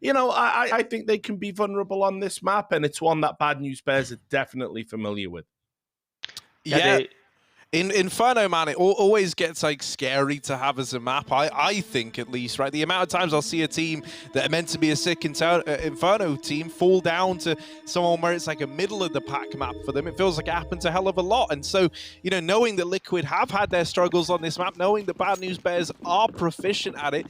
you know, I think they can be vulnerable on this map, and it's one that Bad News Bears are definitely familiar with. Yeah. In Inferno, man, it always gets like scary to have as a map. I think, at least, right? The amount of times I'll see a team that are meant to be a sick Inferno team fall down to someone where it's like a middle of the pack map for them. It feels like it happens a hell of a lot. And so, you know, knowing that Liquid have had their struggles on this map, knowing that Bad News Bears are proficient at it,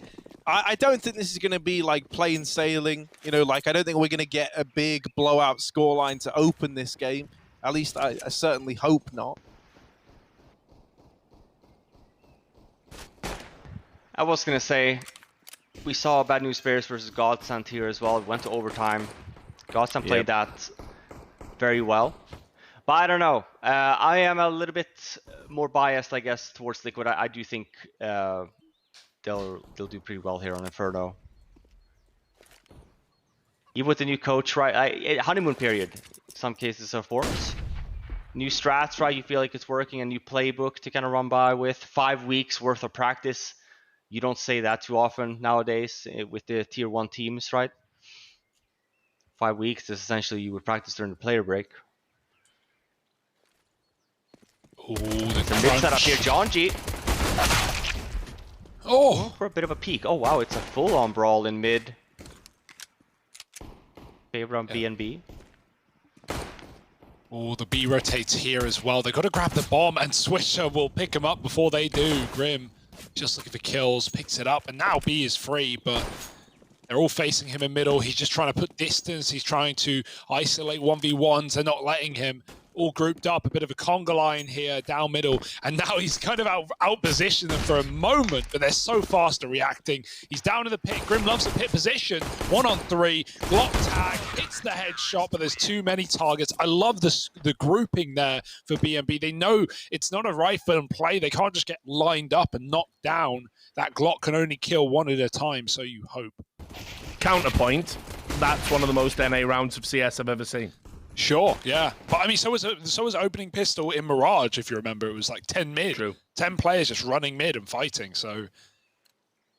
I don't think this is going to be like plain sailing. You know, like I don't think we're going to get a big blowout scoreline to open this game. At least I certainly hope not. I was going to say, we saw Bad News Bears versus Godsend here as well. It went to overtime. Godsend played that very well. But I don't know. I am a little bit more biased, I guess, towards Liquid. I do think they'll do pretty well here on Inferno. Even with the new coach, right? Honeymoon period, in some cases, of course. New strats, right? You feel like it's working. A new playbook to kind of run by with. 5 weeks worth of practice. You don't say that too often nowadays with the tier 1 teams, right? 5 weeks is essentially you would practice during the player break. Ooh, the mid setup here, John G. Oh, for a bit of a peek. Oh wow, it's a full-on brawl in mid. Favor on B and B. Oh, the B rotates here as well. They've got to grab the bomb, and Swisher will pick him up before they do. Grim just looking for kills, picks it up, and now B is free, but they're all facing him in middle. He's just trying to put distance. He's trying to isolate 1v1s. They're not letting him. All grouped up, a bit of a conga line here down middle, and now he's kind of out-positioned them for a moment, but they're so fast at reacting. He's down in the pit. Grim loves the pit position. 1-on-3, Glock tag, hits the headshot, but there's too many targets. I love the grouping there for BNB. They know it's not a rifle and play. They can't just get lined up and knocked down. That Glock can only kill one at a time, so you hope. Counterpoint, that's one of the most NA rounds of CS I've ever seen. Sure, yeah. But I mean, so was opening pistol in Mirage, if you remember. It was like 10 mid. True. 10 players just running mid and fighting. So,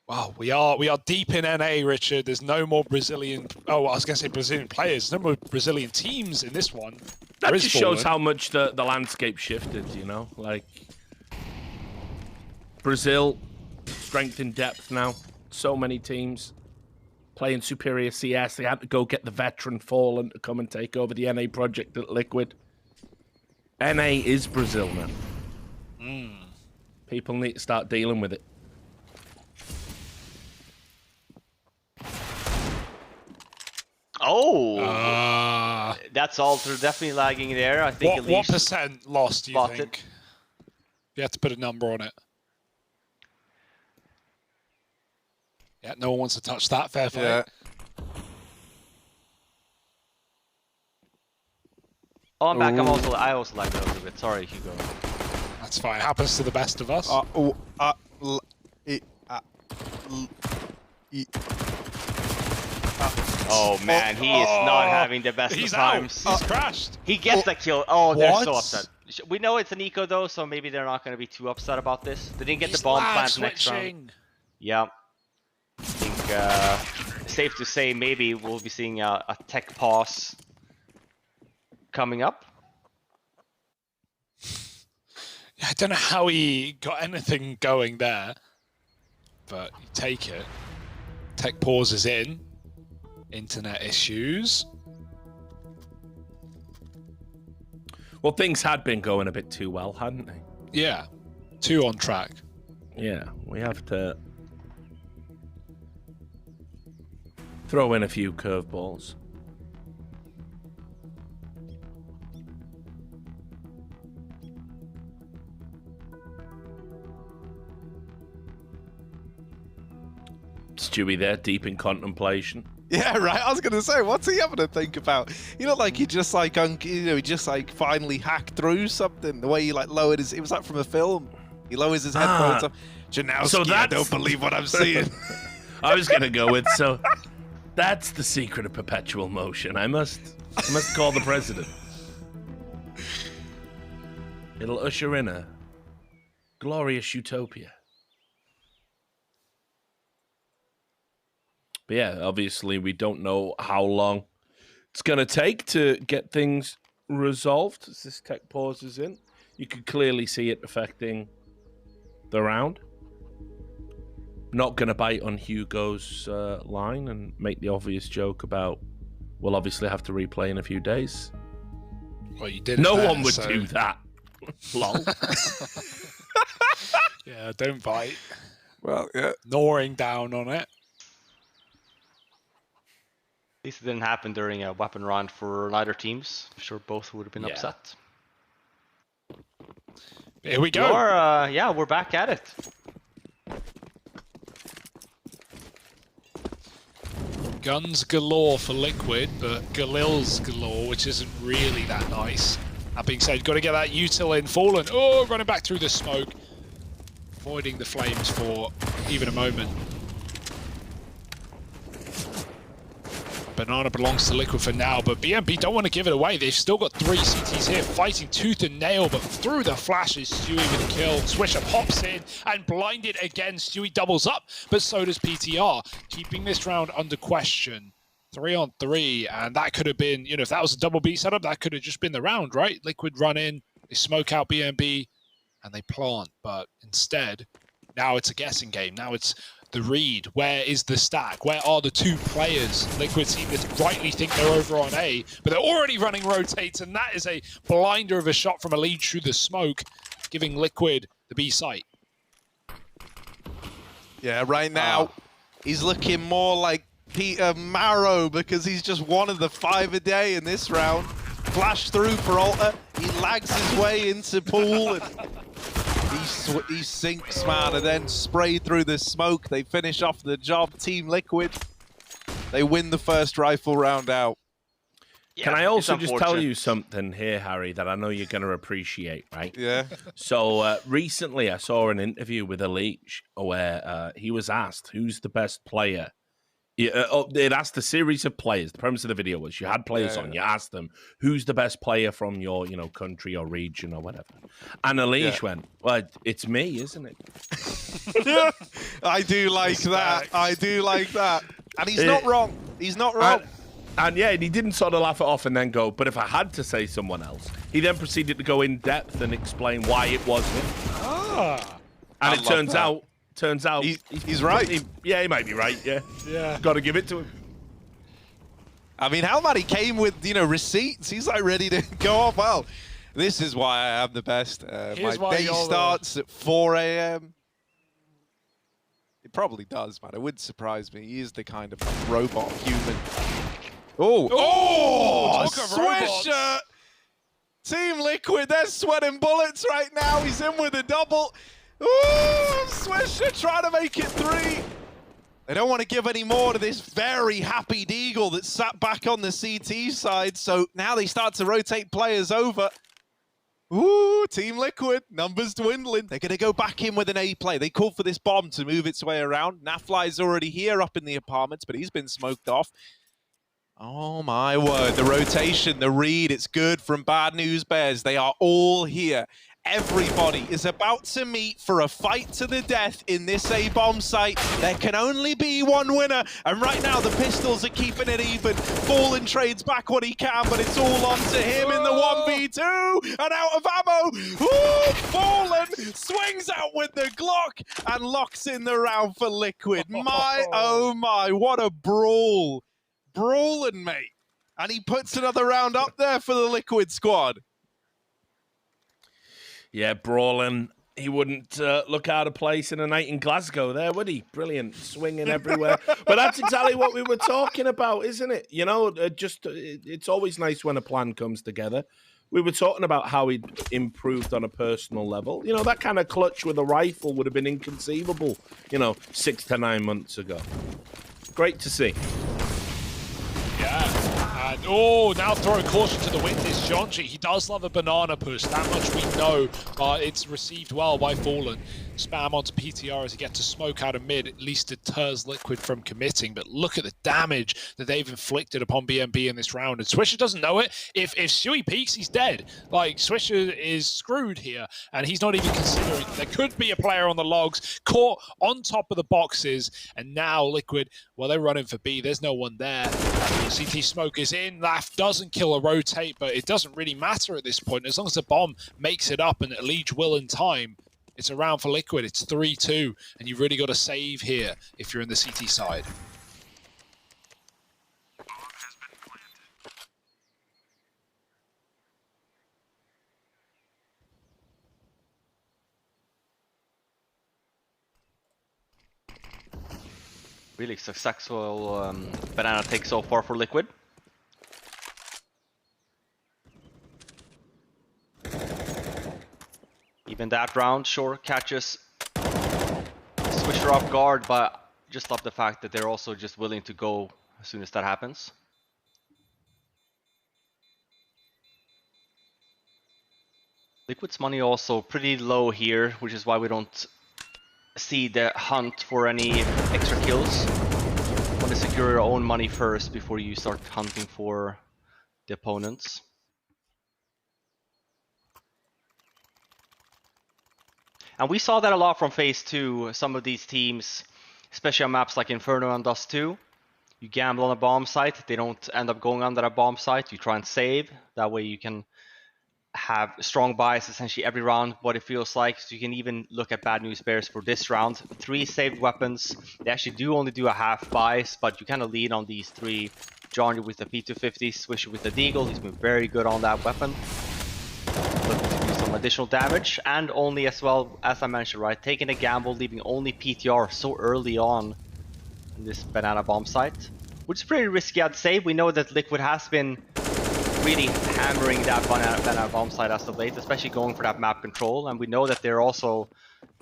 wow, we are deep in NA, Richard. There's no more Brazilian... Oh, I was going to say Brazilian players. There's no more Brazilian teams in this one. That just shows how much the landscape shifted, you know? Like, Brazil, strength in depth now. So many teams playing superior CS. They had to go get the veteran Fallen to come and take over the NA project at Liquid. NA is Brazil now. People need to start dealing with it. Oh! That's all through, definitely lagging there. I think what percent lost, do you think? You have to put a number on it. Yeah, no one wants to touch that. Fair play. Yeah. Oh, I'm back. I also lagged a little bit. Sorry, Hugo. That's fine. It happens to the best of us. Oh man, he is not having the best of times. He's crashed. He gets the kill. Oh, they're so upset. We know it's an eco though, so maybe they're not going to be too upset about this. They didn't get the bomb plant next round. Yeah. I think safe to say maybe we'll be seeing a tech pause coming up. I don't know how he got anything going there, but you take it. Tech pause is in. Internet issues. Well, things had been going a bit too well, hadn't they? Yeah. 2 on track. Yeah, we have to throw in a few curveballs. Stewie there, deep in contemplation. Yeah, right. I was gonna say, what's he having to think about? You know, like he just like he just like finally hacked through something. The way he like lowered his, it was like from a film. He lowers his headphones up. Janowski, so I don't believe what I'm seeing. I was gonna go with, so that's the secret of perpetual motion. I must call the president. It'll usher in a glorious utopia. But yeah, obviously we don't know how long it's going to take to get things resolved as this tech pause is in. You could clearly see it affecting the round. Not going to bite on Hugo's line and make the obvious joke about we'll obviously have to replay in a few days. Well, you did. No one would do that. Lol. Yeah, don't bite. Well, yeah. Gnawing down on it. At least it didn't happen during a weapon round for neither teams. I'm sure both would have been upset. Here we go. Yeah, we're back at it. Guns galore for Liquid, but Galil's galore, which isn't really that nice. That being said, got to get that util in. Fallen. Oh, running back through the smoke. Avoiding the flames for even a moment. Banana belongs to Liquid for now, but BNB don't want to give it away. They've still got 3 CTs here, fighting tooth and nail, but through the flashes, Stewie with a kill. Swisher pops in and blinded again. Stewie doubles up, but so does PTR, keeping this round under question. 3-on-3, and that could have been, you know, if that was a double B setup, that could have just been the round, right? Liquid run in, they smoke out BNB, and they plant, but instead, now it's a guessing game. Now it's the read. Where is the stack? Where are the 2 players? Liquid seem to rightly think they're over on A, but they're already running rotates, and that is a blinder of a shot from a lead through the smoke, giving Liquid the B site. Yeah, right now, he's looking more like Peter Marrow because he's just one of the 5 a day in this round. Flash through Peralta, he lags his way into pool, and he sinks, man, and then sprayed through the smoke. They finish off the job. Team Liquid, they win the first rifle round out. Yeah, Can I also just tell you something here, Harry, that I know you're going to appreciate, right? Yeah. So recently I saw an interview with Elite where he was asked who's the best player. It asked a series of players. The premise of the video was you had players on. You asked them who's the best player from your, country or region or whatever. And Elite went, "Well, it's me, isn't it?" I do like that. I do like that. And he's not wrong. He's not wrong. And yeah, and he didn't sort of laugh it off and then go, "But if I had to say someone else," he then proceeded to go in depth and explain why it was him. And it turns out he's right. He might be right. Yeah. Got to give it to him. I mean, Halmani came with receipts. He's like ready to go off. Well, this is why I am the best. My day starts at 4 a.m. It probably does, man. It wouldn't surprise me. He is the kind of robot human. Swisher! Team Liquid, they're sweating bullets right now. He's in with a double. Ooh, Swisher trying to make it 3. They don't want to give any more to this very happy Deagle that sat back on the CT side, so now they start to rotate players over. Ooh, Team Liquid, numbers dwindling. They're going to go back in with an A play. They called for this bomb to move its way around. Nafly's already here up in the apartments, but he's been smoked off. Oh my word, the rotation, the read, it's good from Bad News Bears. They are all here. Everybody is about to meet for a fight to the death in this A-bomb site. There can only be one winner, and right now the Pistols are keeping it even. Fallen trades back what he can, but it's all on to him in the 1v2, and out of ammo. Ooh, Fallen swings out with the Glock and locks in the round for Liquid. My, oh my, what a brawl. Brawling, mate. And he puts another round up there for the Liquid squad. Yeah, brawling. He wouldn't look out of place in a night in Glasgow there, would he? Brilliant, swinging everywhere. But that's exactly what we were talking about, isn't it? It's always nice when a plan comes together. We were talking about how he'd improved on a personal level. That kind of clutch with a rifle would have been inconceivable, 6 to 9 months ago. Great to see. Yeah, and now throwing caution to the wind is Jonji. He does love a banana push, that much we know. It's received well by Fallen. spam onto PTR as he gets to smoke out of mid, at least deters Liquid from committing. But look at the damage that they've inflicted upon BNB in this round. And Swisher doesn't know it. If Stewie peeks, he's dead. Like, Swisher is screwed here, and he's not even considering. There could be a player on the logs, caught on top of the boxes, and now Liquid, well, they're running for B. There's no one there. CT smoke is in. Laugh doesn't kill a rotate, but it doesn't really matter at this point. As long as the bomb makes it up and Liege will in time, it's a round for Liquid. It's 3-2, and you've really got to save here if you're in the CT side. Really successful banana take so far for Liquid. Even that round, sure, catches Swisher off guard, but just love the fact that they're also just willing to go as soon as that happens. Liquid's money also pretty low here, which is why we don't see the hunt for any extra kills. Want to secure your own money first before you start hunting for the opponents. And we saw that a lot from Phase 2. Some of these teams, especially on maps like Inferno and Dust 2, you gamble on a bomb site, they don't end up going under a bomb site, you try and save. That way you can have strong buys essentially every round, what it feels like. So you can even look at Bad News Bears for this round. 3 saved weapons. They actually do only do a half buys, but you kind of lean on these 3. Johnny with the P250, Swisher with the Deagle. He's been very good on that weapon. Looking to do some additional damage, and only as well, as I mentioned, right, taking a gamble, leaving only PTR so early on in this banana bomb site, which is pretty risky, I'd say. We know that Liquid has been really hammering that banana bomb site as of late, especially going for that map control, and we know that they're also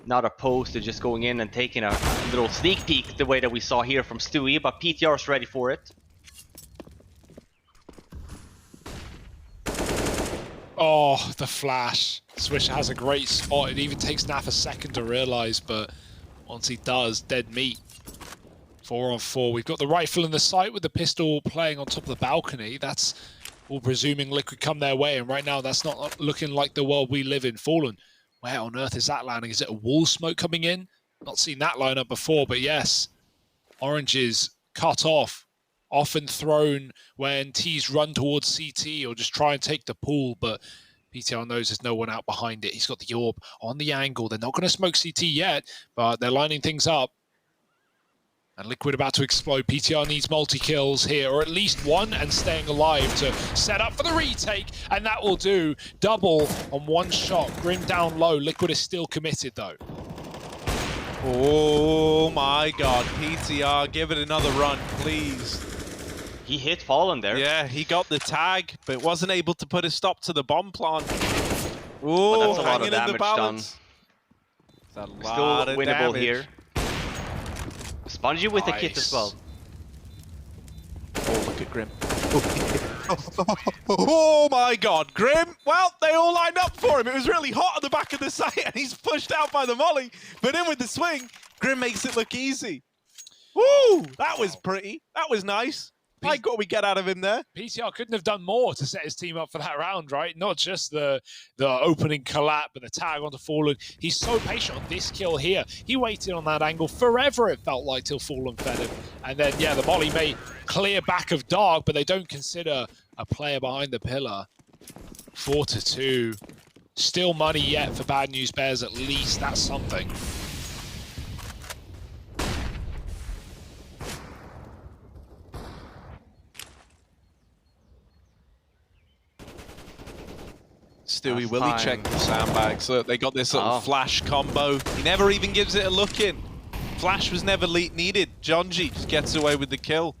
not opposed to just going in and taking a little sneak peek the way that we saw here from Stewie, but PTR is ready for it. Oh, the flash. Swisher has a great spot. It even takes Naf a second to realize, but once he does, dead meat. 4 on 4. We've got the rifle in the sight with the pistol playing on top of the balcony. That's all presuming Liquid come their way, and right now that's not looking like the world we live in. Fallen, where on earth is that landing? Is it a wall smoke coming in? Not seen that lineup before, but yes. Orange is cut off. Often thrown when T's run towards CT or just try and take the pool, but PTR knows there's no one out behind it. He's got the orb on the angle. They're not going to smoke CT yet, but they're lining things up. And Liquid about to explode. PTR needs multi-kills here, or at least one, and staying alive to set up for the retake, and that will do. Double on one shot. Grim down low. Liquid is still committed, though. Oh my god, PTR, give it another run, please. He hit Fallen there. Yeah, he got the tag, but wasn't able to put a stop to the bomb plant. But that's a lot hanging of damage in the balance. done. Still winnable here. Spongy with the kit as well. Oh, look at Grim. Oh my god, Grim! Well, they all lined up for him. It was really hot at the back of the site, and he's pushed out by the molly. But in with the swing, Grim makes it look easy. Woo! That was pretty. That was nice. Like what we get out of him there. PTR couldn't have done more to set his team up for that round, right? Not just the opening collab, but the tag onto Fallen. He's so patient on this kill here. He waited on that angle forever, it felt like, till Fallen fed him. And then, yeah, the molly may clear back of Dark, but they don't consider a player behind the pillar. 4-2. Still money yet for Bad News Bears, at least. That's something. Stewie, will he check the sandbags? Look, they got this little flash combo. He never even gives it a look in. Flash was never needed. Jonji just gets away with the kill.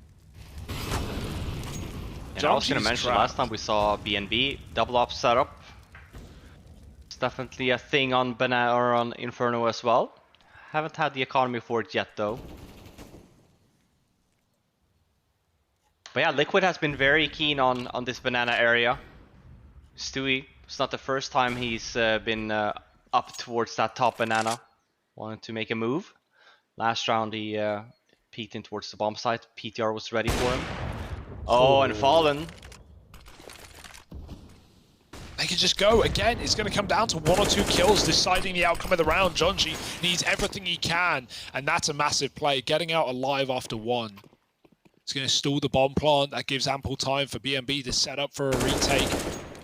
And I was going to mention last time we saw BNB double up setup. It's definitely a thing on Banana or on Inferno as well. Haven't had the economy for it yet though. But yeah, Liquid has been very keen on this banana area. Stewie, it's not the first time he's been up towards that top banana. wanted to make a move. Last round, he peeked in towards the bomb site. PTR was ready for him. Oh, and Fallen. They can just go. Again, it's going to come down to 1 or 2 kills deciding the outcome of the round. Jonji needs everything he can, and that's a massive play. Getting out alive after 1. It's going to stall the bomb plant. That gives ample time for BNB to set up for a retake.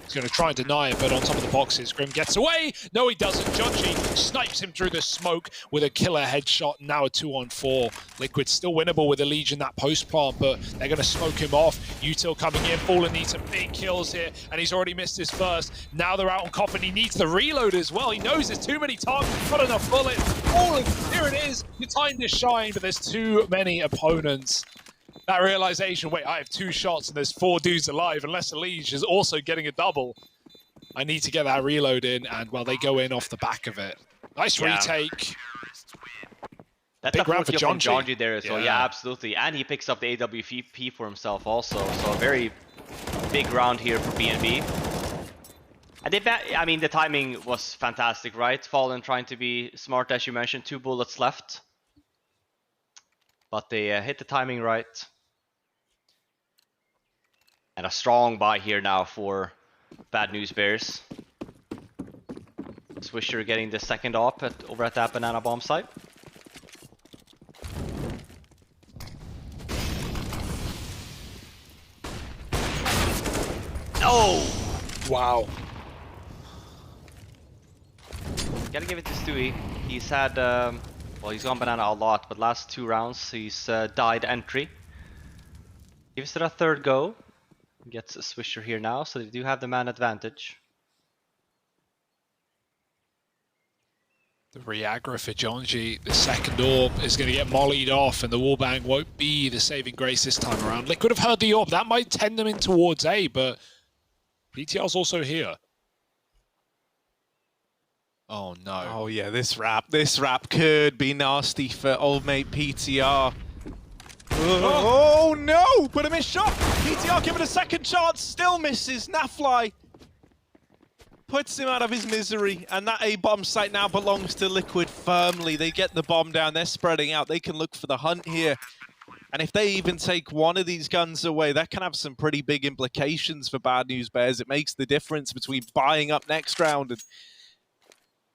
He's going to try and deny it, but on top of the boxes, Grim gets away. No, he doesn't. Jonji snipes him through the smoke with a killer headshot. Now a 2-on-4. Liquid still winnable with a Legion that post plant, but they're going to smoke him off. Util coming in. Fallen needs some big kills here, and he's already missed his first. Now they're out on Coffin. He needs the reload as well. He knows there's too many targets. Not enough bullets. Fallen, here it is. Your time to shine, but there's too many opponents. That realization, wait, I have 2 shots and there's 4 dudes alive, unless the Liege is also getting a double. I need to get that reload in, and, well, they go in off the back of it. Nice retake. That's big a round for Jonji there as well. Yeah, absolutely. And he picks up the AWP for himself also. So a very big round here for BNB. And I mean, the timing was fantastic, right? Fallen trying to be smart, as you mentioned. 2 bullets left. But they hit the timing right. And a strong buy here now for Bad News Bears. Swisher getting the second op over at that banana bomb site. Oh! Wow. Gotta give it to Stewie. He's had, well, he's gone banana a lot, but last 2 rounds he's died entry. Gives it a 3rd go. Gets a Swisher here now, so they do have the man advantage. The Reagra for Jonji, the second orb is going to get mollied off, and the wallbang won't be the saving grace this time around. Liquid have heard the orb. That might tend them in towards A, but PTR's also here. Oh no. Oh yeah, this wrap could be nasty for old mate PTR. Oh no, but a missed shot. PTR given a second chance, still misses. Nafly puts him out of his misery, and that A bomb site now belongs to Liquid firmly. They get the bomb down, they're spreading out, they can look for the hunt here. And if they even take one of these guns away, that can have some pretty big implications for Bad News Bears. It makes the difference between buying up next round and,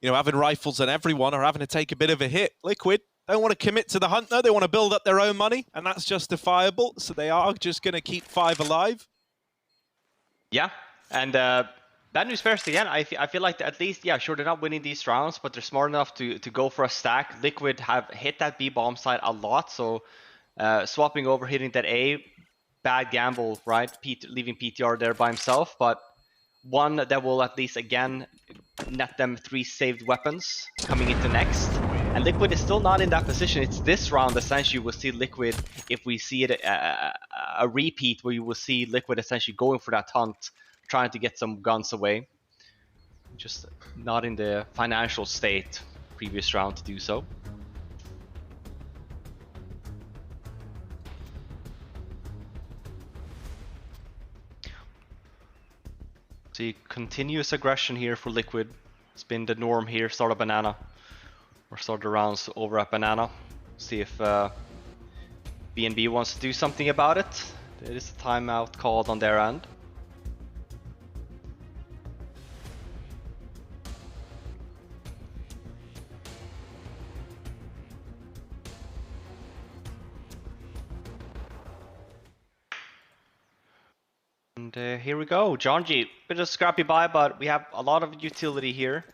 you know, having rifles on everyone or having to take a bit of a hit. Liquid don't want to commit to the hunt, though. They want to build up their own money, and that's justifiable. So they are just going to keep 5 alive. Yeah, and Bad News Bears again. I feel like at least, yeah, sure, they're not winning these rounds, but they're smart enough to go for a stack. Liquid have hit that B bomb site a lot, so swapping over, hitting that A, bad gamble, right? Leaving PTR there by himself, but one that will at least again net them 3 saved weapons coming into next. And Liquid is still not in that position. It's this round essentially we'll see Liquid, if we see it a repeat where you will see Liquid essentially going for that hunt, trying to get some guns away. Just not in the financial state previous round to do so. See, continuous aggression here for Liquid. It's been the norm here. Start a banana. Or start the rounds over at banana. See if BNB wants to do something about it. There is a timeout called on their end. And here we go. Jonji, bit of scrappy buy, but we have a lot of utility here.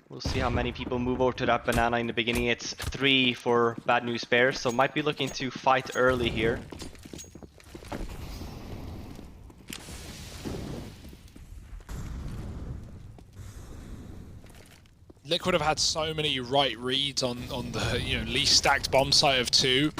We'll see how many people move over to that banana in the beginning. It's 3 for Bad News Bears, so might be looking to fight early here. Liquid have had so many right reads on the least stacked bomb site of 2.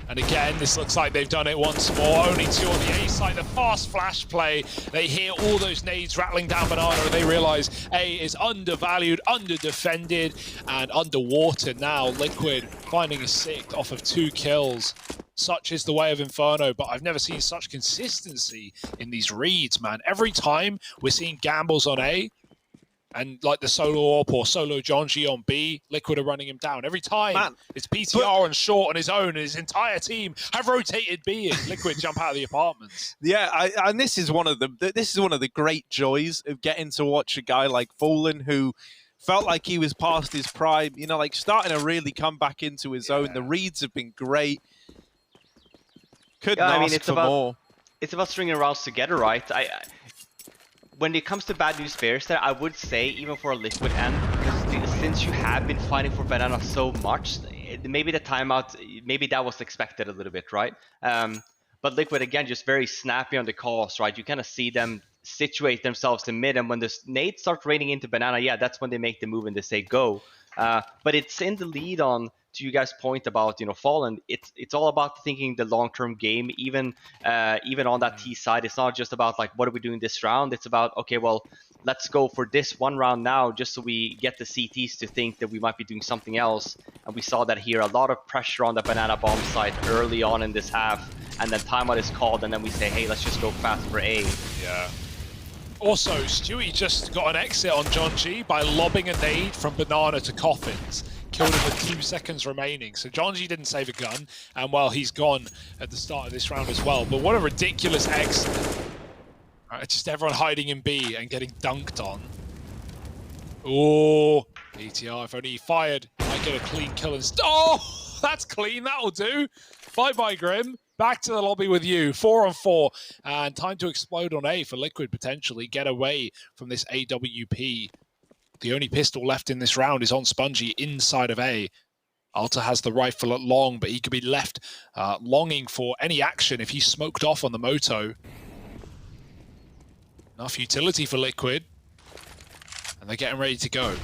And again, this looks like they've done it once more. Only 2 on the A side. The fast flash play. They hear all those nades rattling down banana, and they realize A is undervalued, underdefended, and underwater now. Liquid finding a 6th off of 2 kills. Such is the way of Inferno, but I've never seen such consistency in these reads, man. Every time we're seeing gambles on A, and like the solo AWP or solo John G on B, Liquid are running him down. Every time Man, it's PTR on short on his own, and his entire team have rotated B, and Liquid jump out of the apartments. Yeah, and this is one of the great joys of getting to watch a guy like Fallen who felt like he was past his prime, you know, like starting to really come back into his own. The reads have been great. Couldn't ask for more. It's about stringing rounds together, right? When it comes to bad news bears there, I would say, even for a Liquid end, because since you have been fighting for Banana so much, maybe the timeout, maybe that was expected a little bit, right? But Liquid, again, just very snappy on the calls, right? You kind of see them situate themselves in mid, and when the nades start raining into Banana, yeah, that's when they make the move and they say go. But it's in the lead on, to you guys' point about, you know, Fallen, it's all about thinking the long-term game. Even on that T side, it's not just about like, what are we doing this round? It's about, okay, well, let's go for this one round now, just so we get the CTs to think that we might be doing something else. And we saw that here, a lot of pressure on the Banana bomb site early on in this half, and then timeout is called, and then we say, hey, let's just go fast for A. Yeah. Also, Stewie just got an exit on John G by lobbing a nade from Banana to Coffins. Killed him with 2 seconds remaining. So John G didn't save a gun, and well, he's gone at the start of this round as well. But what a ridiculous exit. Just everyone hiding in B and getting dunked on. Oh, PTR, if only he fired, might get a clean kill and... Oh, that's clean, that'll do. Bye-bye, Grim. Back to the lobby with you, 4-on-4, and time to explode on A for Liquid, potentially get away from this AWP. The only pistol left in this round is on Spongy inside of A. Alta has the rifle at long, but he could be left longing for any action if he's smoked off on the Moto. Enough utility for Liquid, and they're getting ready to go.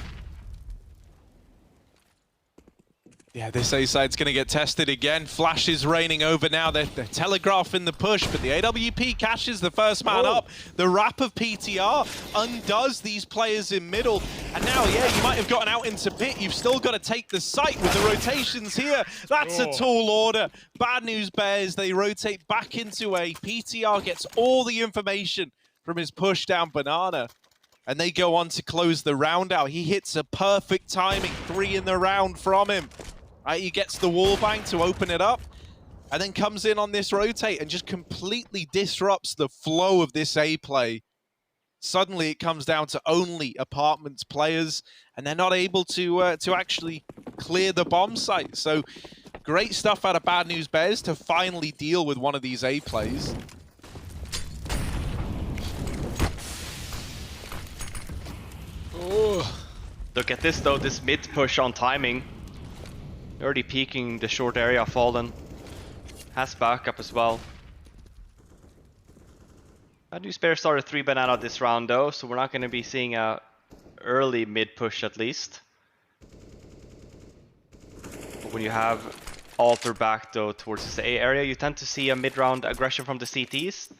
Yeah, this A side's going to get tested again. Flash is raining over now. They're telegraphing the push, but the AWP catches the first man up. The wrap of PTR undoes these players in middle. And now, yeah, you might have gotten out into pit. You've still got to take the site with the rotations here. That's a tall order. Bad news bears. They rotate back into A. PTR gets all the information from his push down Banana. And they go on to close the round out. He hits a perfect timing. 3 in the round from him. He gets the wallbang to open it up, and then comes in on this rotate and just completely disrupts the flow of this A play. Suddenly it comes down to only apartments players, and they're not able to actually clear the bomb site. So great stuff out of Bad News Bears to finally deal with one of these A plays. Oh. Look at this though, this mid push on timing. Already peeking the short area, Fallen. Has backup as well. I do spare started 3 Banana this round though, so we're not going to be seeing a early mid push at least. But when you have Alter back though towards this A area, you tend to see a mid-round aggression from the CTs.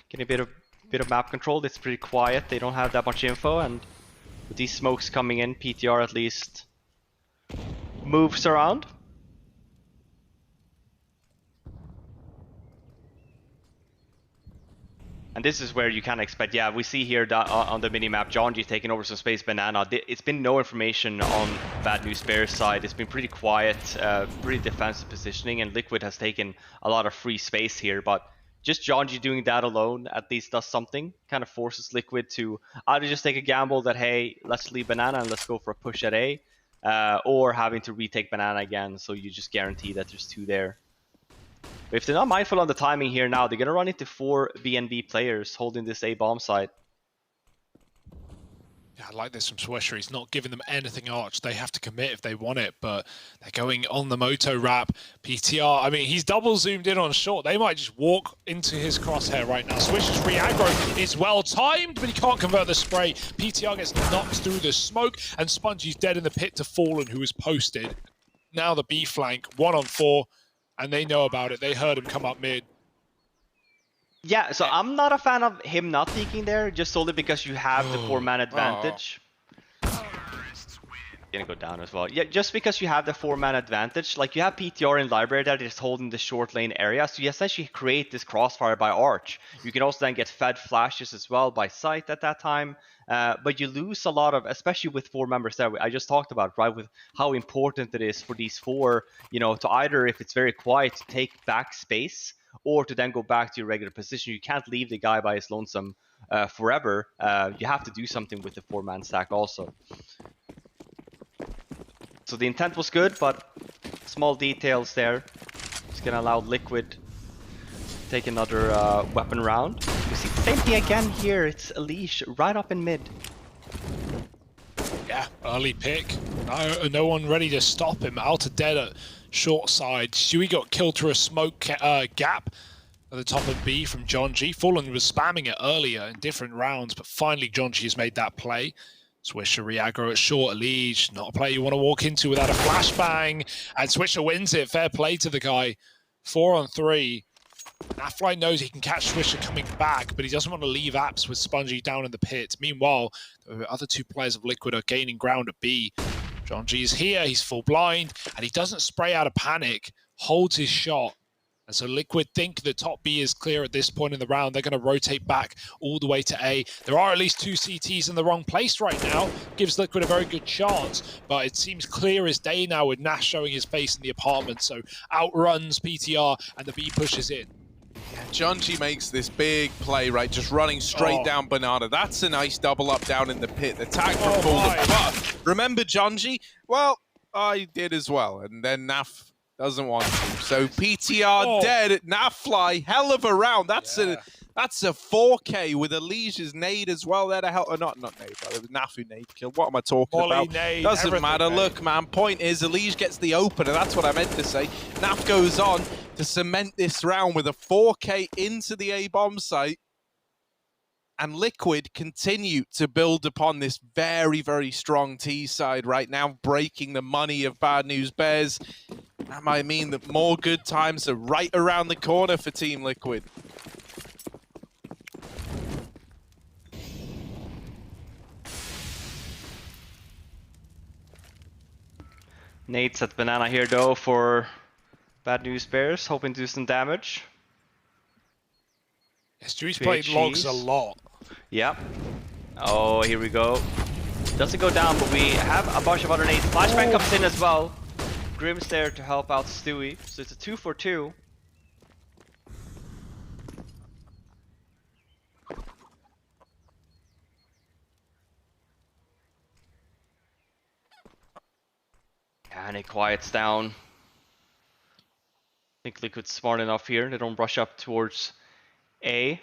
Getting a bit of map control. It's pretty quiet. They don't have that much info, and with these smokes coming in, PTR at least moves around. And this is where you kind of expect, yeah, we see here that on the minimap, John G taking over some space, Banana. It's been no information on Bad News Bears side. It's been pretty quiet, pretty defensive positioning, and Liquid has taken a lot of free space here, but just John G doing that alone at least does something, kind of forces Liquid to either just take a gamble that, hey, let's leave Banana and let's go for a push at A, or having to retake Banana again, so you just guarantee that there's 2 there. But if they're not mindful on the timing here now, they're going to run into 4 BNB players holding this A bomb site. Yeah, I like this from Swisher. He's not giving them anything arch. They have to commit if they want it, but they're going on the Moto wrap. PTR, I mean, he's double zoomed in on short. They might just walk into his crosshair right now. Swisher's free aggro is well timed, but he can't convert the spray. PTR gets knocked through the smoke, and Spongy's dead in the pit to Fallen, who is posted. Now the B flank, 1-on-4, and they know about it. They heard him come up mid. Yeah, so I'm not a fan of him not peeking there, just solely because you have the 4-man advantage. gonna go down as well. Yeah, just because you have the 4-man advantage, like you have PTR in library that is holding the short lane area, so you essentially create this crossfire by Arch. You can also then get fed flashes as well by Sight at that time, but you lose a lot of, especially with 4 members that I just talked about, right? With how important it is for these 4, you know, to either, if it's very quiet, to take back space, or to then go back to your regular position. You can't leave the guy by his lonesome forever. You have to do something with the 4-man stack also. So the intent was good, but small details there. It's gonna allow Liquid to take another weapon round. You see the same thing again here. It's a leash right up in mid. Yeah, early pick. No one ready to stop him. Out of dead at short side. Stewie got killed through a smoke gap at the top of B from John G. Fallen was spamming it earlier in different rounds, but finally John G has made that play. Swisher re-aggro at short, Liege, not a play you want to walk into without a flashbang, and Swisher wins it. Fair play to the guy. 4 on 3. Nafly knows he can catch Swisher coming back, but he doesn't want to leave Apps with Spongy down in the pit. Meanwhile, the other 2 players of Liquid are gaining ground at B. John G is here, he's full blind, and he doesn't spray out of panic, holds his shot. And so Liquid think the top B is clear at this point in the round. They're going to rotate back all the way to A. There are at least 2 CTs in the wrong place right now. Gives Liquid a very good chance, but it seems clear as day now with Nash showing his face in the apartment. So outruns PTR and the B pushes in. Yeah, John G makes this big play, right? Just running straight down Banana. That's a nice double up down in the pit. The tag from Fallen. But remember John G? Well, I did as well. And then Naf doesn't want to. So PTR dead. Nafly, hell of a round. That's a 4K with Alicia's nade as well there to help. Not nade, but it was Nafu nade kill. What am I talking about? Nade, doesn't matter. Nade. Look, man, point is Alicia gets the opener. That's what I meant to say. Naf goes on to cement this round with a 4K into the A-bomb site. And Liquid continue to build upon this very, very strong T side right now, breaking the money of Bad News Bears. That might mean that more good times are right around the corner for Team Liquid. Nate's at Banana here though for Bad News Bears, hoping to do some damage. Stewie's played logs a lot. Yep. Oh, here we go. Doesn't go down, but we have a bunch of other nades. Flashbang comes in as well. Grim's there to help out Stewie, so it's a 2 for 2. And it quiets down. I think Liquid's smart enough here. They don't rush up towards A.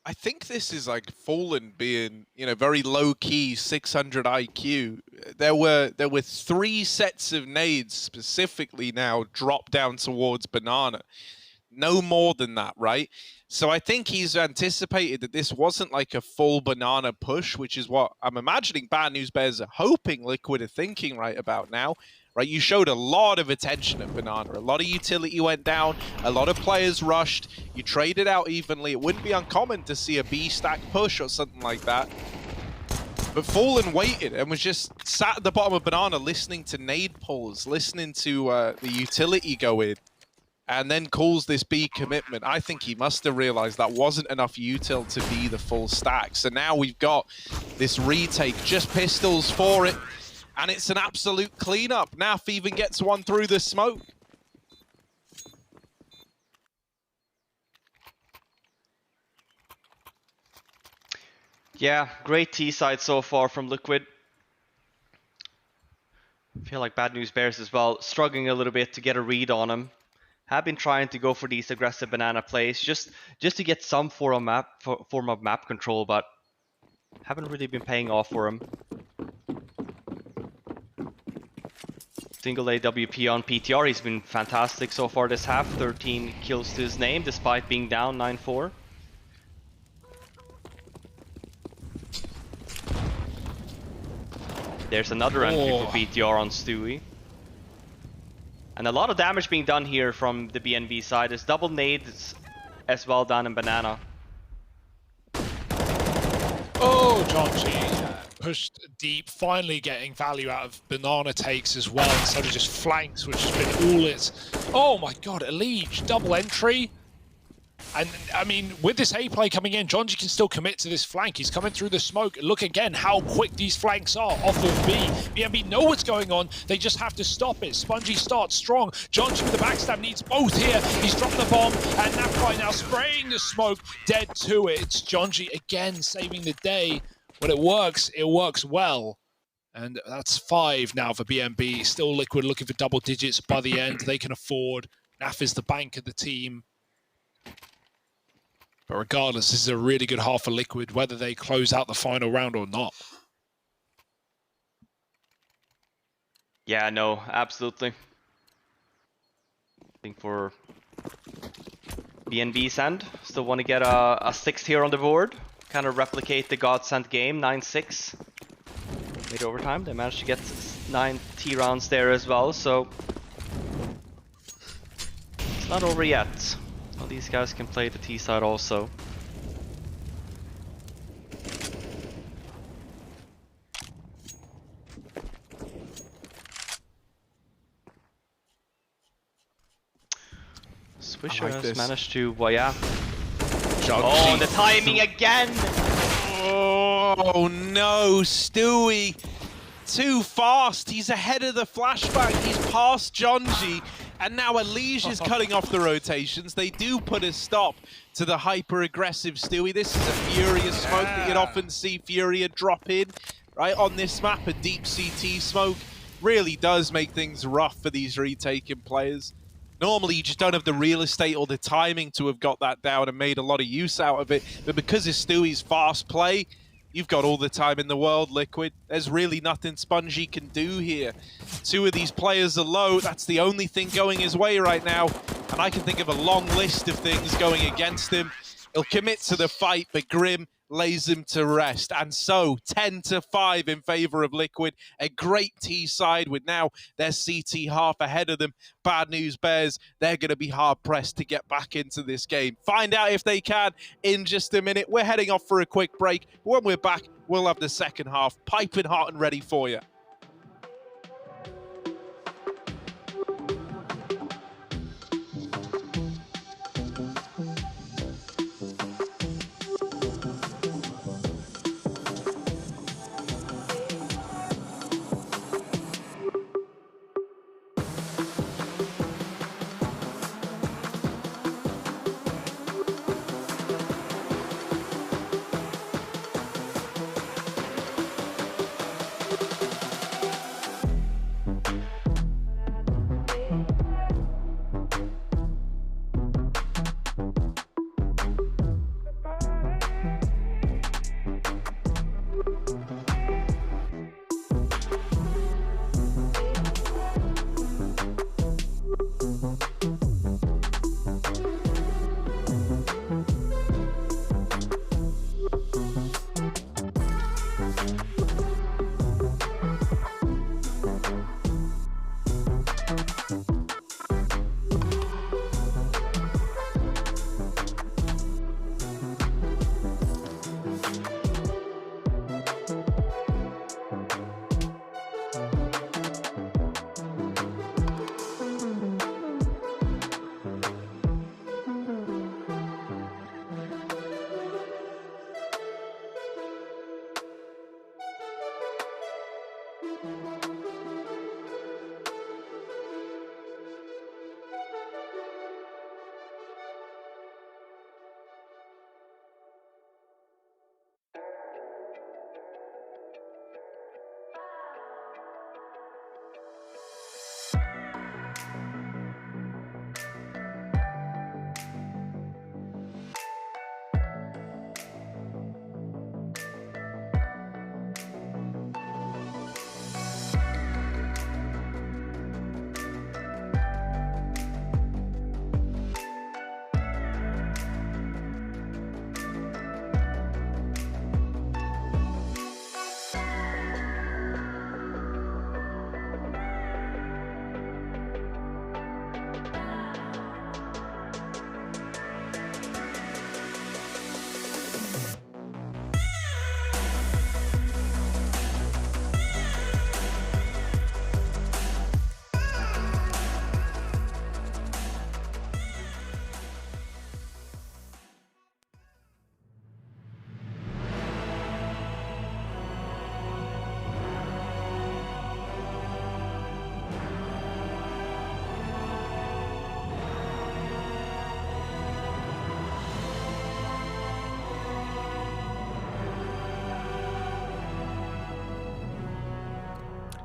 I think this is like Fallen being, you know, very low-key 600 IQ. There were 3 sets of nades specifically now dropped down towards Banana. No more than that, right? So I think he's anticipated that this wasn't like a full Banana push, which is what I'm imagining Bad News Bears are hoping Liquid are thinking right about now. Right, you showed a lot of attention at Banana. A lot of utility went down. A lot of players rushed. You traded out evenly. It wouldn't be uncommon to see a B stack push or something like that. But Fallen waited and was just sat at the bottom of Banana listening to nade pulls, listening to the utility go in, and then calls this B commitment. I think he must have realized that wasn't enough util to be the full stack. So now we've got this retake, just pistols for it. And it's an absolute cleanup. Naf even gets one through the smoke. Yeah, great T side so far from Liquid. I feel like Bad News Bears as well, struggling a little bit to get a read on him. Have been trying to go for these aggressive Banana plays just to get some form of map control, but haven't really been paying off for him. Single AWP on PTR, he's been fantastic so far this half. 13 kills to his name, despite being down 9-4. There's another entry for PTR on Stewie. And a lot of damage being done here from the BNB side. There's double nades as well down in Banana. Oh, John G. pushed deep, finally getting value out of banana takes as well, instead of just flanks, which has been all its... Oh my god, Elige, double entry. And, I mean, with this A play coming in, Jonji can still commit to this flank. He's coming through the smoke. Look again how quick these flanks are off of B. BNB know what's going on. They just have to stop it. Spongy starts strong. Jonji with the backstab needs both here. He's dropped the bomb, and Napkai now spraying the smoke, dead to it. It's Jonji again saving the day. When it works well. And that's 5 now for BNB. Still Liquid looking for double digits by the end. They can afford. Naf is the bank of the team. But regardless, this is a really good half for Liquid, whether they close out the final round or not. Yeah, no, absolutely. I think for BNB's end, still want to get a 6th here on the board. Kind of replicate the Godsend game, 9-6. Made overtime, they managed to get 9 T rounds there as well, so it's not over yet. Well, these guys can play the T side also. Swisher has managed to, well, yeah. Oh, and the timing again! Oh no, Stewie! Too fast, he's ahead of the flashbang, he's past Jonji, and now Elige is cutting off the rotations. They do put a stop to the hyper-aggressive Stewie. This is a Furia smoke that you'd often see Furia drop in, right, on this map. A deep CT smoke really does make things rough for these retaking players. Normally, you just don't have the real estate or the timing to have got that down and made a lot of use out of it. But because of Stewie's fast play, you've got all the time in the world, Liquid. There's really nothing Spongy can do here. 2 of these players are low. That's the only thing going his way right now. And I can think of a long list of things going against him. He'll commit to the fight, but Grim lays him to rest. And so, 10-5 in favor of Liquid. A great T side with now their CT half ahead of them. Bad news bears, they're going to be hard-pressed to get back into this game. Find out if they can in just a minute. We're heading off for a quick break. When we're back, we'll have the second half piping hot and ready for you.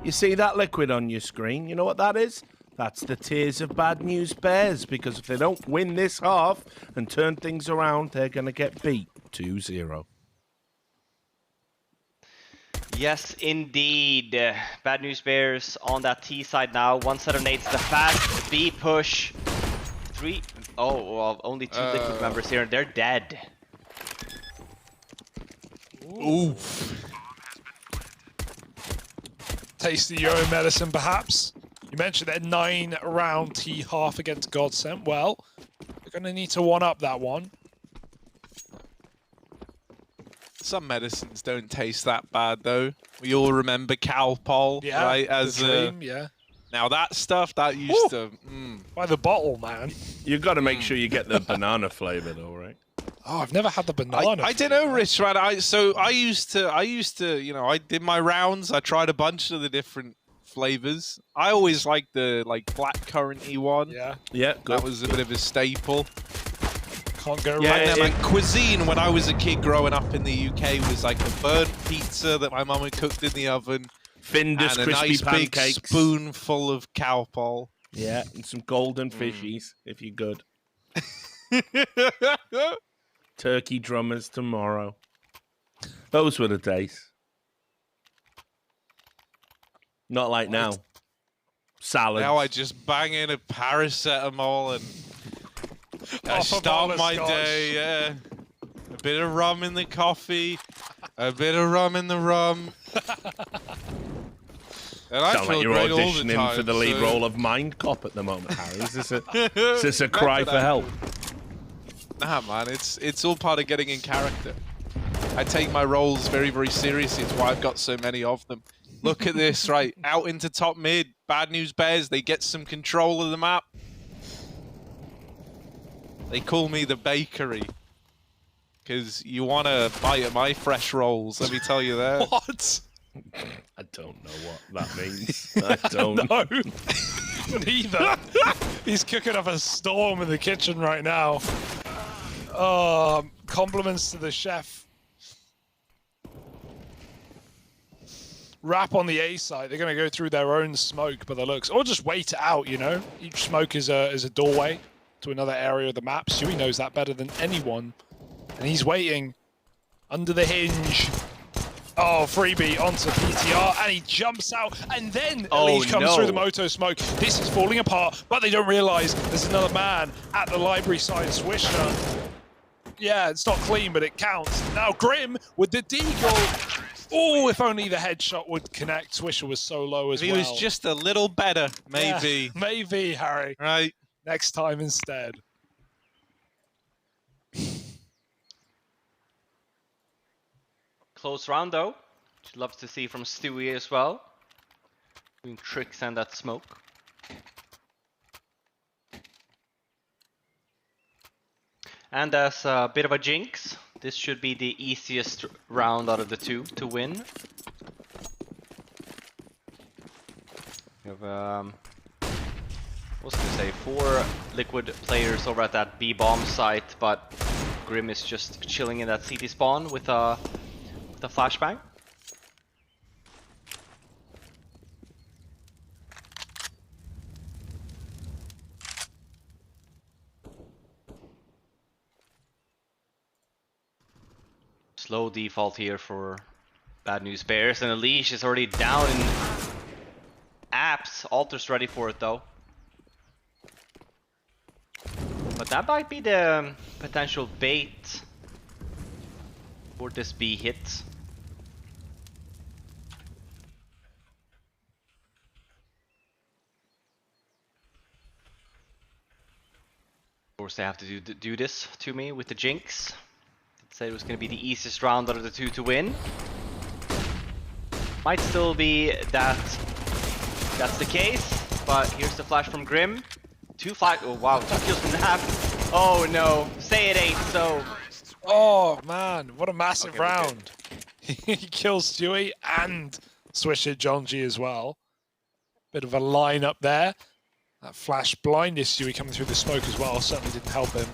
You see that liquid on your screen? You know what that is? That's the tears of Bad News Bears, because if they don't win this half and turn things around, they're going to get beat 2-0. Yes, indeed. Bad News Bears on that T side now. One set of nades, the fast B push. Well, only 2 liquid members here, and they're dead. Oof. Tasty your own medicine, perhaps. You mentioned that 9-round T half against Godsent. Well, they're going to need to one-up that one. Some medicines don't taste that bad, though. We all remember Calpol, Yeah, right? As dream, yeah. Now that stuff, that used to... By the bottle, man. You've got to make sure you get the banana flavor, though, right? Oh, I've never had the banana. I don't know, Rich, right? I used to, you know, I did my rounds. I tried a bunch of the different flavors. I always liked the black curranty one. Yeah. Yeah, good. That was a bit of a staple. Can't go Yeah, right. and then cuisine when I was a kid growing up in the UK was like a burnt pizza that my mum had cooked in the oven. Findus and a crispy nice big pancakes. spoonful of Calpol. Yeah, and some golden fishies, if you're good. Turkey drummers tomorrow. Those were the days. Not like now. Salads. Now I just bang in a paracetamol and I Off a bottle start of my scotch. day, yeah. A bit of rum in the coffee, a bit of rum in the rum. And I Sound feel like you're great all the auditioning time, for the lead so- role of Mind Cop at the moment, Harry. Is this a cry for help? Nah, man, it's all part of getting in character. I take my roles very, very seriously. It's why I've got so many of them. Look at this, right? Out into top mid. Bad News Bears, they get some control of the map. They call me the bakery. Because you want to bite at my fresh rolls, let me tell you that. What? I don't know what that means. I don't. No. Neither. He's cooking up a storm in the kitchen right now. Compliments to the chef. Wrap on the A side. They're going to go through their own smoke by the looks. Or just wait it out, you know? Each smoke is a doorway to another area of the map. Sui knows that better than anyone. And he's waiting under the hinge. Oh, freebie onto PTR, and he jumps out, and then Elise comes through the moto smoke. This is falling apart, but they don't realize there's another man at the library side, Swisher. Yeah, it's not clean, but it counts. Now Grim with the deagle. Oh, if only the headshot would connect. Swisher was so low as If well. he was just a little better, maybe. Yeah, maybe, Harry. Right. Next time instead. Close round though. Which loves to see from Stewie as well. Doing tricks and that smoke. And as a bit of a jinx, this should be the easiest round out of the two to win. We have, what was I gonna say, 4 liquid players over at that B bomb site, but Grim is just chilling in that CT spawn with a flashbang. Slow default here for Bad News Bears, and Elise is already down in apps. Alter's ready for it though. But that might be the potential bait for this B hit. Of course, they have to do this to me with the jinx. Said it was going to be the easiest round out of the two to win. Might still be that's the case, but here's the flash from Grim. 2 flash. Oh wow, 2 kills from Nap. Oh no, say it ain't so. Oh man, what a massive round. He kills Stewie and Swisher John G as well. Bit of a line up there. That flash blinded Stewie coming through the smoke as well certainly didn't help him.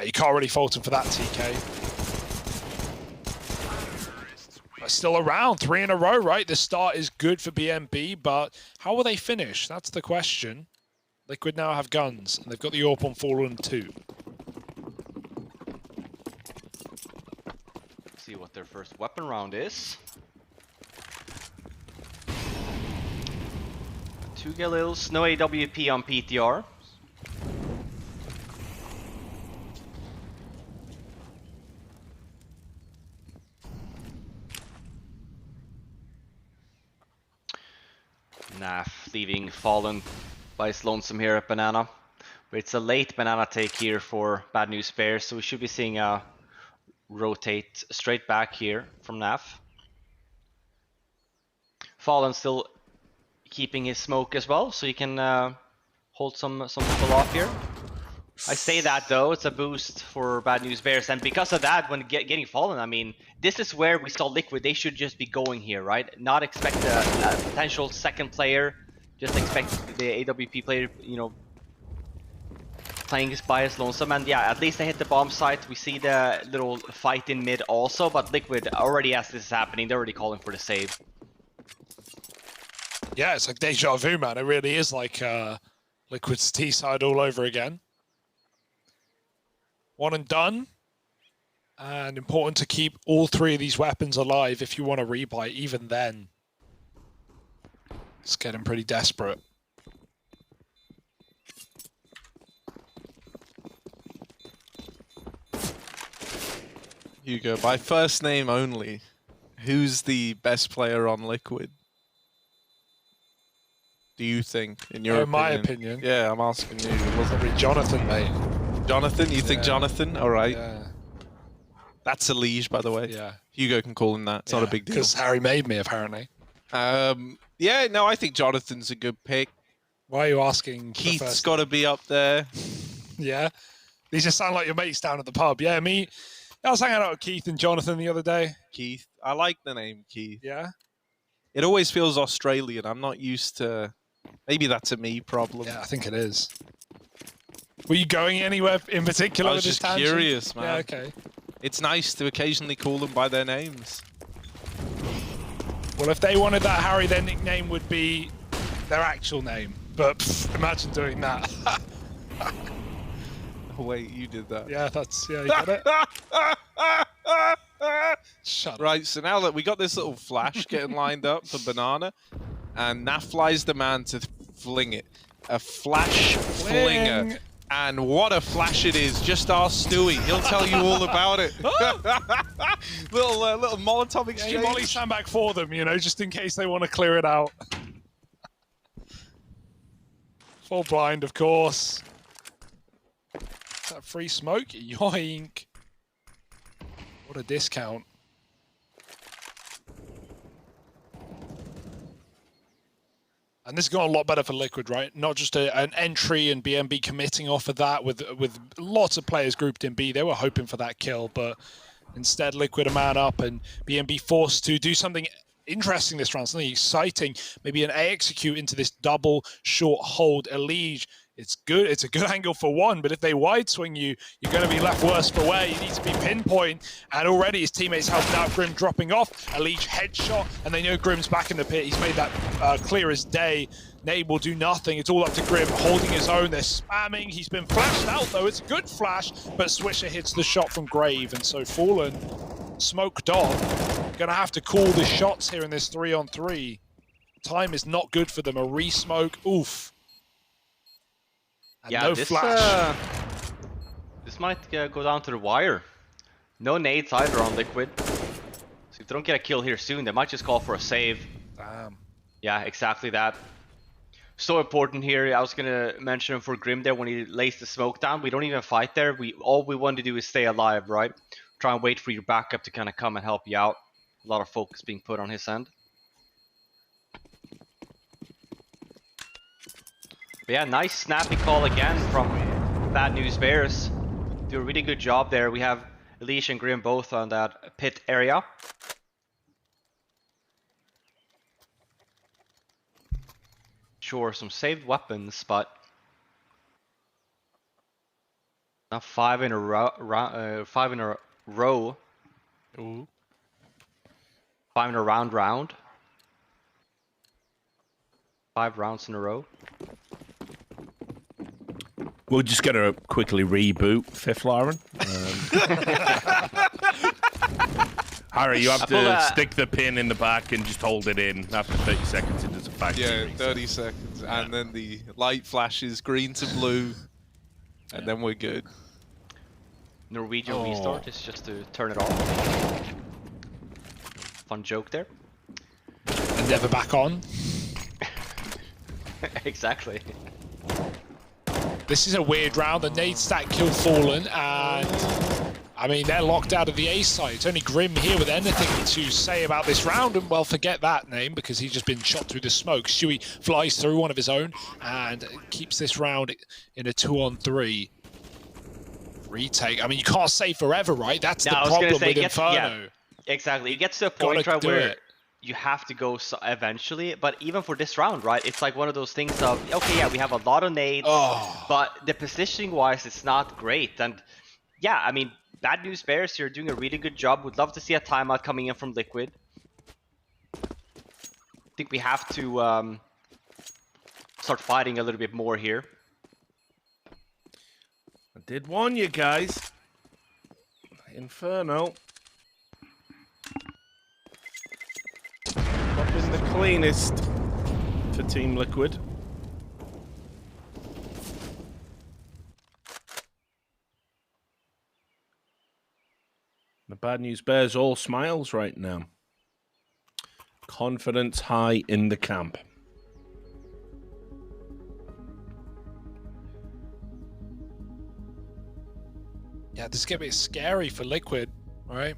You can't really fault him for that, TK. are still around. 3 in a row, right? The start is good for BNB, but how will they finish? That's the question. Liquid now have guns, and they've got the AWP on Fallen too. See what their first weapon round is. 2 Galils, no AWP on PTR. Naf leaving Fallen by his lonesome here at Banana. But it's a late Banana take here for Bad News Bears, so we should be seeing a rotate straight back here from Naf. Fallen still keeping his smoke as well, so he can hold some people off here. I say that though, it's a boost for Bad News Bears, and because of that, when getting Fallen, I mean, this is where we saw Liquid. They should just be going here, right? Not expect a potential second player, just expect the AWP player, you know, playing by his lonesome. And yeah, at least they hit the bomb site. We see the little fight in mid also, but Liquid already, as this is happening, they're already calling for the save. Yeah, it's like deja vu, man. It really is like Liquid's T-side all over again. One and done. And important to keep all 3 of these weapons alive if you want to rebuy. Even then, it's getting pretty desperate. Hugo, by first name only, who's the best player on Liquid? Do you think, in your opinion? my opinion? Yeah, I'm asking you. Probably Jonathan, mate. Jonathan? You think Jonathan? All right. Yeah. That's a liege, by the way. Yeah. Hugo can call him that. It's not a big deal. Because Harry made me, apparently. Yeah, no, I think Jonathan's a good pick. Why are you asking? Keith's got to be up there. Yeah. These just sound like your mates down at the pub. Yeah, me. I was hanging out with Keith and Jonathan the other day. Keith. I like the name Keith. Yeah. It always feels Australian. I'm not used to... Maybe that's a me problem. Yeah, I think it is. Were you going anywhere in particular with this tangent? I was just curious, man. Yeah, okay. It's nice to occasionally call them by their names. Well, if they wanted that, Harry, their nickname would be their actual name. But pff, imagine doing that. Oh, wait, you did that. Yeah, that's... Yeah, you got it? Shut up. Right, so now that we got this little flash getting lined up for Banana, and Naf flies the man to fling it. A flash flinger. And what a flash it is. Just ask Stewie. He'll tell you all about it. little Molotov exchange. Yeah, Molly sandbag for them, you know, just in case they want to clear it out. Full blind, of course. Is that free smoke? Yoink. What a discount. And this has gone a lot better for Liquid, right? Not just an entry and BNB committing off of that with lots of players grouped in B. They were hoping for that kill, but instead Liquid a man up and BNB forced to do something interesting this round, something exciting. Maybe an A execute into this double short hold Elige. It's good. It's a good angle for one, but if they wide swing you, you're going to be left worse for wear. You need to be pinpoint, and already his teammates helping out. Grim dropping off. Elige headshot, and they know Grim's back in the pit. He's made that clear as day. Nade will do nothing. It's all up to Grim, holding his own. They're spamming. He's been flashed out, though. It's a good flash, but Swisher hits the shot from Grave, and so Fallen, smoked off. Going to have to call the shots here in this 3-on-3. Time is not good for them. A re-smoke. Oof. And yeah, no flash. This might go down to the wire. No nades either on Liquid. So if they don't get a kill here soon, they might just call for a save. Damn. Yeah, exactly that. So important here. I was gonna mention for Grim there when he lays the smoke down. We don't even fight there. All we want to do is stay alive, right? Try and wait for your backup to kind of come and help you out. A lot of focus being put on his end. But yeah, nice snappy call again from Bad News Bears. Do a really good job there. We have Elige and Grim both on that pit area. Sure, some saved weapons, but not 5 in a row. 5 in a row. Ooh. 5 in a round. 5 rounds in a row. We're just going to quickly reboot Fifth Lauren. Harry, you have to stick the pin in the back and just hold it in. After 30 seconds, it does a factory reset. 30 seconds. And then the light flashes green to blue. And then we're good. Norwegian restart is just to turn it off. Fun joke there. And never back on. Exactly. This is a weird round. The nade stack kill Fallen, and I mean, they're locked out of the A side. It's only Grim here with anything to say about this round, and well, forget that name because he's just been shot through the smoke. Stewie flies through one of his own and keeps this round in a 2-on-3. Retake. I mean, you can't say forever, right? That's the problem with Inferno. Yeah, exactly. It gets to a point right where you have to go eventually, but even for this round, right, it's like one of those things of, okay, yeah, we have a lot of nades, but the positioning wise, it's not great. And yeah, I mean, Bad News Bears, you're doing a really good job. Would love to see a timeout coming in from Liquid. I think we have to start fighting a little bit more here. I did warn you guys. Inferno. Not been the cleanest for Team Liquid. The Bad News Bears all smiles right now. Confidence high in the camp. Yeah, this is going to be scary for Liquid, right?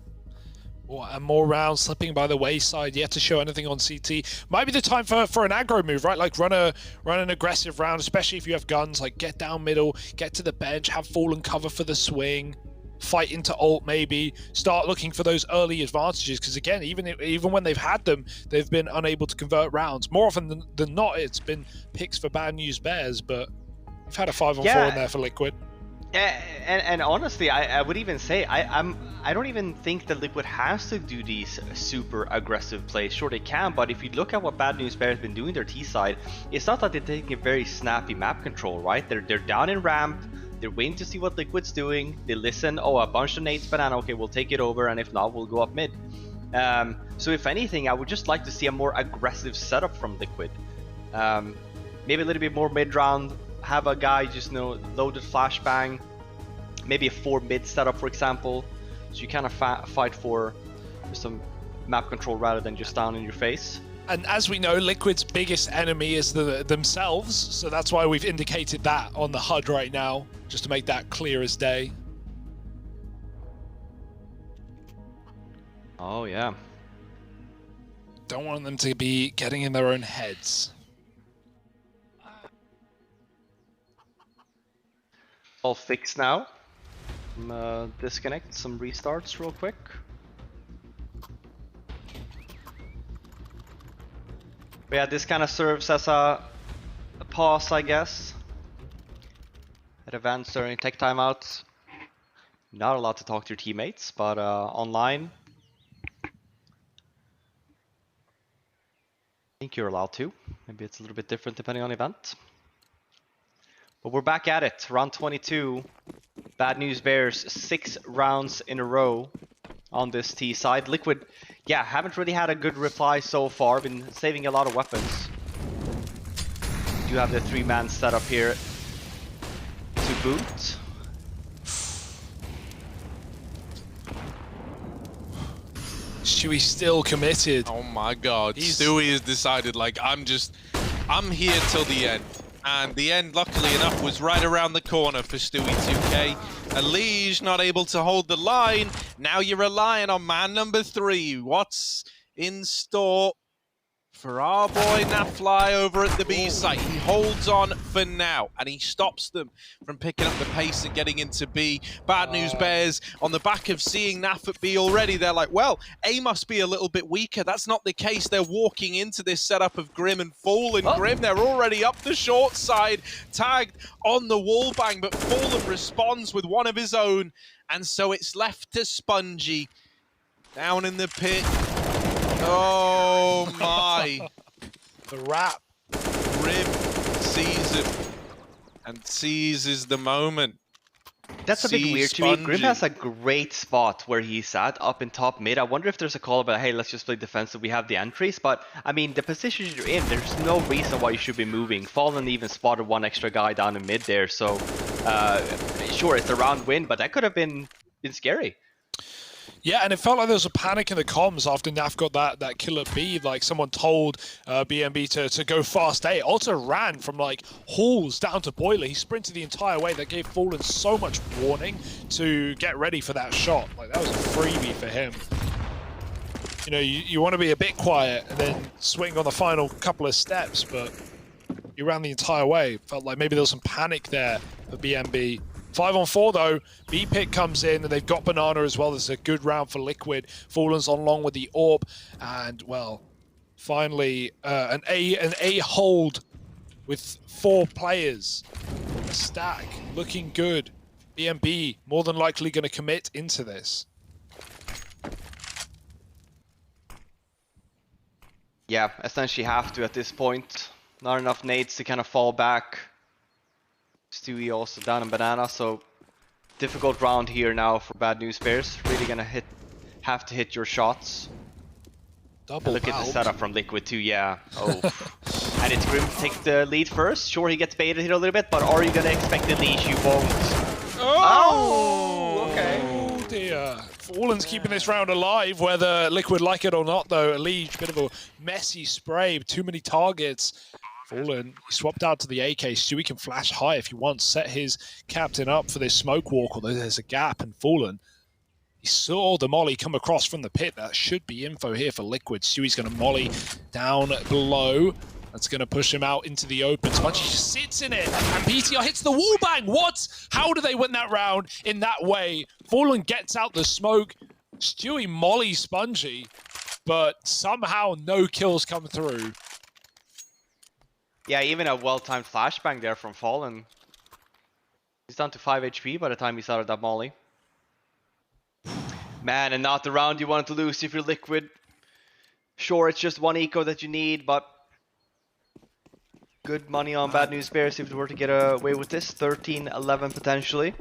And more rounds slipping by the wayside, yet to show anything on CT. Might be the time for an aggro move, right? Like run an aggressive round, especially if you have guns. Like get down middle, get to the bench, have Fallen cover for the swing, fight into ult maybe, start looking for those early advantages. Because again, even when they've had them, they've been unable to convert rounds. More often than not, it's been picks for Bad News Bears, but we've had a 5-on-4 in there for Liquid. And honestly, I would even say I don't even think that Liquid has to do these super aggressive plays. Sure, they can, but if you look at what Bad News Bears have been doing their T side, it's not that they're taking a very snappy map control, right? They're down in ramp, they're waiting to see what Liquid's doing. They listen, oh, a bunch of nades banana, okay, we'll take it over, and if not, we'll go up mid. So if anything, I would just like to see a more aggressive setup from Liquid. Maybe a little bit more mid round. Have a guy just loaded flashbang, maybe a 4 mid setup, for example, so you kind of fight for some map control rather than just down in your face. And as we know, Liquid's biggest enemy is themselves, so that's why we've indicated that on the HUD right now, just to make that clear as day. Oh yeah. Don't want them to be getting in their own heads. All fixed now. Disconnect some restarts real quick. But yeah, this kind of serves as a pause, I guess. At events during tech timeouts, not allowed to talk to your teammates, but online, I think you're allowed to. Maybe it's a little bit different depending on event. But we're back at it, round 22. Bad News Bears, 6 rounds in a row on this T side. Liquid, yeah, haven't really had a good reply so far. Been saving a lot of weapons. You have the 3-man setup here to boot. Stewie still committed. Oh my god, Stewie has decided, like, I'm here till the end. And the end, luckily enough, was right around the corner for Stewie 2K. Elige not able to hold the line. Now you're relying on man number 3. What's in store for our boy Nafly over at the B site? He holds on for now, and he stops them from picking up the pace and getting into B. Bad News Bears, on the back of seeing Naf at B already, they're like, well, A must be a little bit weaker. That's not the case. They're walking into this setup of Grim and Fallen. Grim, they're already up the short side, tagged on the wallbang, but Fallen responds with one of his own, and so it's left to Spongy down in the pit. Oh my. The wrap. Grim sees him and seizes the moment. That's a bit weird to me. Grim has a great spot where he's at, up in top mid. I wonder if there's a call about, hey, let's just play defensive, we have the entries. But, I mean, the position you're in, there's no reason why you should be moving. Fallen even spotted one extra guy down in mid there, so sure, it's a round win, but that could have been scary. Yeah, and it felt like there was a panic in the comms after Naf got that killer B. Like someone told BNB to go fast A. Alter ran from like halls down to boiler. He sprinted the entire way. That gave Fallen so much warning to get ready for that shot. Like that was a freebie for him. You know, you want to be a bit quiet and then swing on the final couple of steps, but you ran the entire way. Felt like maybe there was some panic there for BNB. 5-on-4 though, B-Pick comes in and they've got Banana as well. This is a good round for Liquid. Fallen's on long with the AWP and, well, finally an A hold with 4 players. A stack looking good. BNB more than likely going to commit into this. Yeah, essentially have to at this point. Not enough nades to kind of fall back. Stewie also down on Banana, so difficult round here now for Bad News Bears. Really gonna have to hit your shots. Double look at the setup from Liquid too, yeah. Oh. And it's Grim to take the lead first. Sure, he gets baited here a little bit, but are you gonna expect the leash? You won't. Oh, okay. Oh dear. Fallen's keeping this round alive, whether Liquid like it or not though. Elige, bit of a messy spray, too many targets. Fallen, he swapped out to the AK. Stewie can flash high if he wants. Set his captain up for this smoke walk, although there's a gap, and Fallen, he saw the molly come across from the pit. That should be info here for Liquid. Stewie's going to molly down below. That's going to push him out into the open. Spongy just sits in it, and PTR hits the wall bang. What? How do they win that round in that way? Fallen gets out the smoke. Stewie molly Spongy, but somehow no kills come through. Yeah, even a well-timed flashbang there from Fallen. He's down to 5 HP by the time he started that molly. Man, and not the round you wanted to lose if you're Liquid. Sure, it's just 1 eco that you need, but good money on Bad News Bears if they were to get away with this. 13-11 potentially.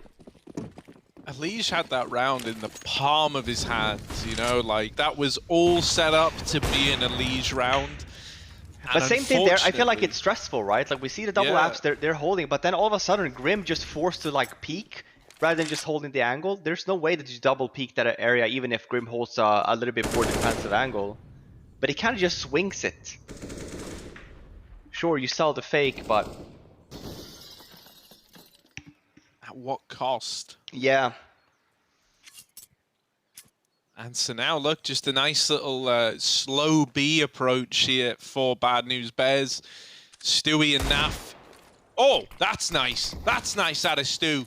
Elige had that round in the palm of his hands, you know, like that was all set up to be an Elige round. But same thing there, I feel like it's stressful, right? Like we see the double apps they're holding, but then all of a sudden Grim just forced to like peek rather than just holding the angle. There's no way that you double peek that area even if Grim holds a little bit more defensive angle. But he kind of just swings it. Sure, you sell the fake, but... At what cost? Yeah. And so now, look, just a nice little slow B approach here for Bad News Bears. Stewie and Naf. Oh, that's nice. That's nice out of Stu.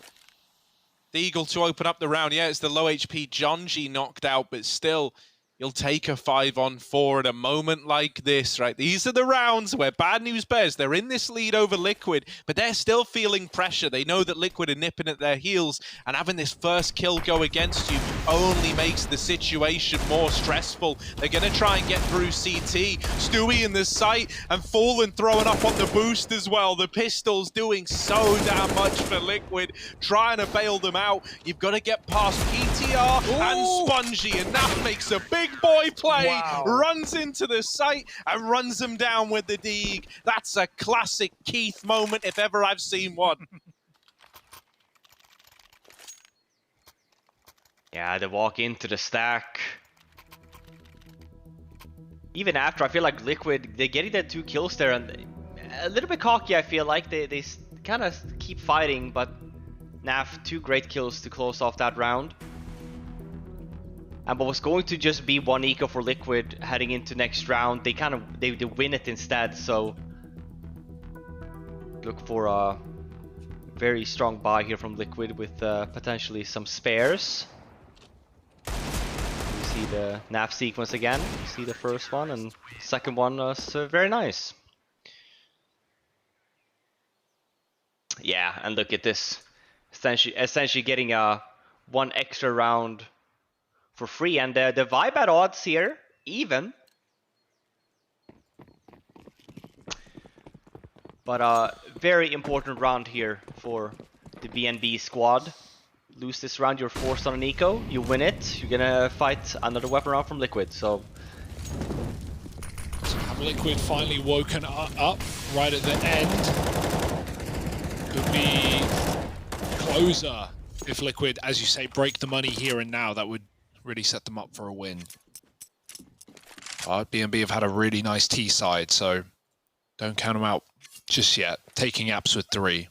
The Eagle to open up the round. Yeah, it's the low HP John G knocked out, but still, you'll take a 5-on-4 at a moment like this, right? These are the rounds where Bad News Bears, they're in this lead over Liquid, but they're still feeling pressure. They know that Liquid are nipping at their heels, and having this first kill go against you only makes the situation more stressful. They're going to try and get through CT. Stewie in the sight, and Fallen throwing up on the boost as well. The pistol's doing so damn much for Liquid, trying to bail them out. You've got to get past PTR and Spongy, and that makes a big boy play, runs into the site and runs them down with the Deeg. That's a classic Keith moment if ever I've seen one. Yeah, they walk into the stack. Even after, I feel like Liquid, they're getting that 2 kills there and a little bit cocky, I feel like. They kind of keep fighting, but Naf, 2 great kills to close off that round. And what was going to just be 1 eco for Liquid heading into next round, they win it instead, so look for a very strong buy here from Liquid with potentially some spares. You see the NAF sequence again, you see the first one, and second one was very nice. Yeah, and look at this, essentially getting a 1 extra round for free, and the vibe at odds here, even. But very important round here for the BNB squad. Lose this round, you're forced on an eco. You win it, you're gonna fight another weapon round from Liquid. So have Liquid finally woken up right at the end? Could be closer if Liquid, as you say, break the money here and now. That would really set them up for a win. But BNB have had a really nice T side, so don't count them out just yet. Taking apps with 3.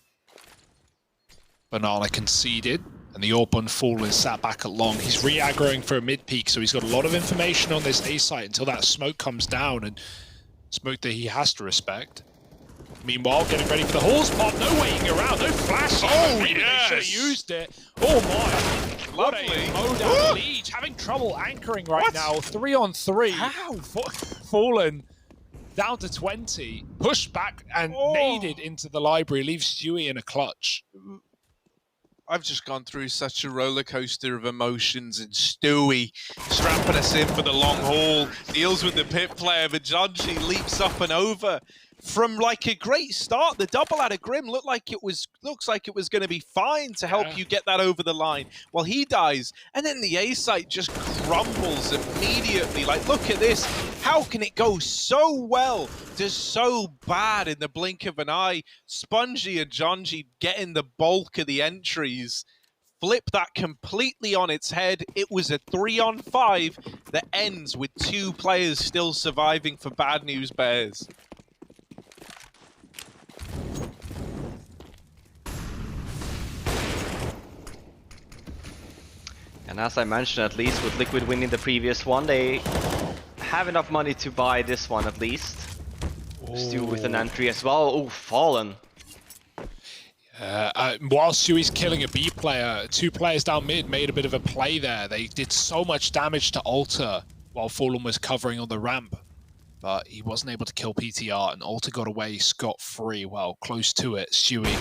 Banana conceded, and the Orb Fall is sat back at long. He's re-aggroing for a mid-peak, so he's got a lot of information on this A site until that smoke comes down, and smoke that he has to respect. Meanwhile, getting ready for the horse pop. No waiting around, no flashing. Oh, maybe yes. they should have used it. Oh my. Lovely. What a Modown Liege. Having trouble anchoring right now. 3 on 3. How? Fallen down to 20. Pushed back and naded into the library. Leaves Stewie in a clutch. I've just gone through such a roller coaster of emotions, and Stewie strapping us in for the long haul, deals with the pit player, but Janji leaps up and over. From like a great start, the double out of Grim looks like it was going to be fine to help you get that over the line. Well, he dies, and then the A site just crumbles immediately. Like, look at this. How can it go so well to so bad in the blink of an eye? Spongy and Janji getting the bulk of the entries. Flip that completely on its head. It was a 3-on-5 that ends with 2 players still surviving for Bad News Bears. And as I mentioned, at least with Liquid winning the previous one, they have enough money to buy this one at least. Stu with an entry as well. Oh, Fallen. While Stewie's killing a B player, 2 players down mid made a bit of a play there. They did so much damage to Alter while Fallen was covering on the ramp. But he wasn't able to kill PTR, and Alter got away scot-free. Well, close to it. Stewie,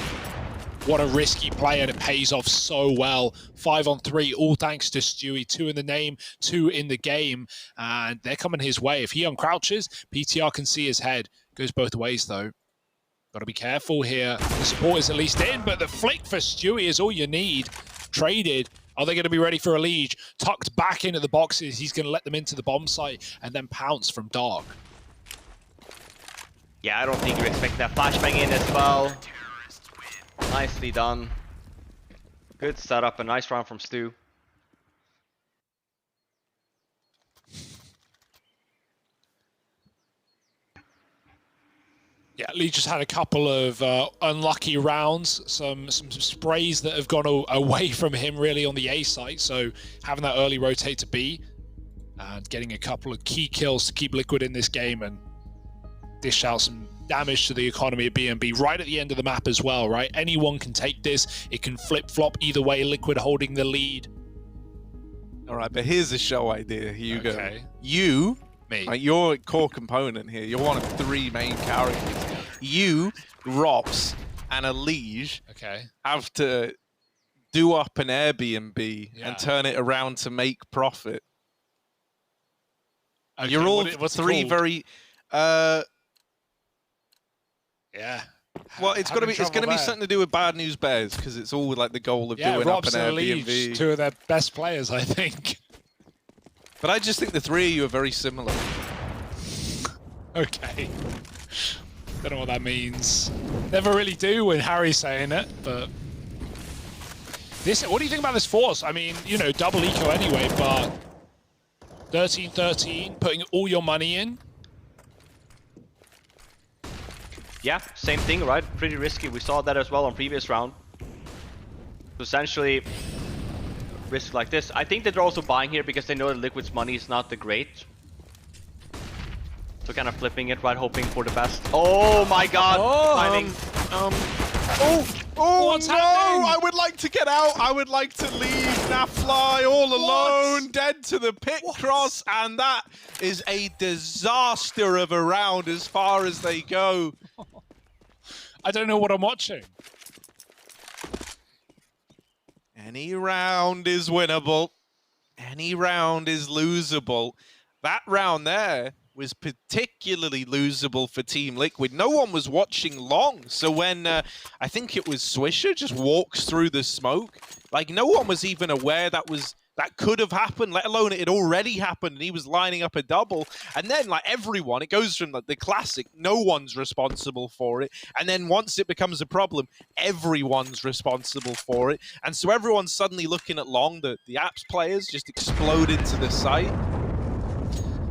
what a risky play, and it pays off so well. 5 on 3, all thanks to Stewie. 2 in the name, 2 in the game, and they're coming his way. If he uncrouches, PTR can see his head. Goes both ways, though. Got to be careful here. The support is at least in, but the flick for Stewie is all you need. Traded. Are they going to be ready for a Liege? Tucked back into the boxes. He's going to let them into the bomb site and then pounce from Dark. Yeah, I don't think you're expecting that flashbang in as well. Nicely done. Good setup, a nice round from Stu. Yeah, Lee just had a couple of unlucky rounds, some sprays that have gone away from him really on the A site, so having that early rotate to B and getting a couple of key kills to keep Liquid in this game and dish out some damage to the economy of BNB right at the end of the map as well, right? Anyone can take this, it can flip-flop either way, Liquid holding the lead. All right, but here's a show idea, Hugo. Okay. You, Me. like, you're a core component here. You're one of 3 main characters. You, Rops, and a Liege have to do up an Airbnb and turn it around to make profit. Okay, You're all what's 3 very... Yeah. Well, it's going to be something to do with Bad News Bears, because it's all like the goal of doing Rob's up an and Airbnb. Liege, 2 of their best players, I think. But I just think the 3 of you are very similar. Okay. Don't know what that means. Never really do when Harry's saying it, but... What do you think about this force? I mean, you know, double eco anyway, but... 13-13, putting all your money in. Yeah, same thing, right? Pretty risky. We saw that as well on previous round. Essentially, risk like this. I think that they're also buying here because they know that Liquid's money is not the great. So kind of flipping it, right? Hoping for the best. Oh my god! Timing. What's happening? I would like to get out. I would like to leave. Nafly all alone, dead to the pit cross, and that is a disaster of a round as far as they go. I don't know what I'm watching. Any round is winnable. Any round is losable. That round there was particularly losable for Team Liquid. No one was watching long. So when I think it was Swisher just walks through the smoke, like no one was even aware that could have happened, let alone it had already happened and he was lining up a double. And then like everyone, it goes from like the classic, no one's responsible for it. And then once it becomes a problem, everyone's responsible for it. And so everyone's suddenly looking at long, the apps players just explode into the site.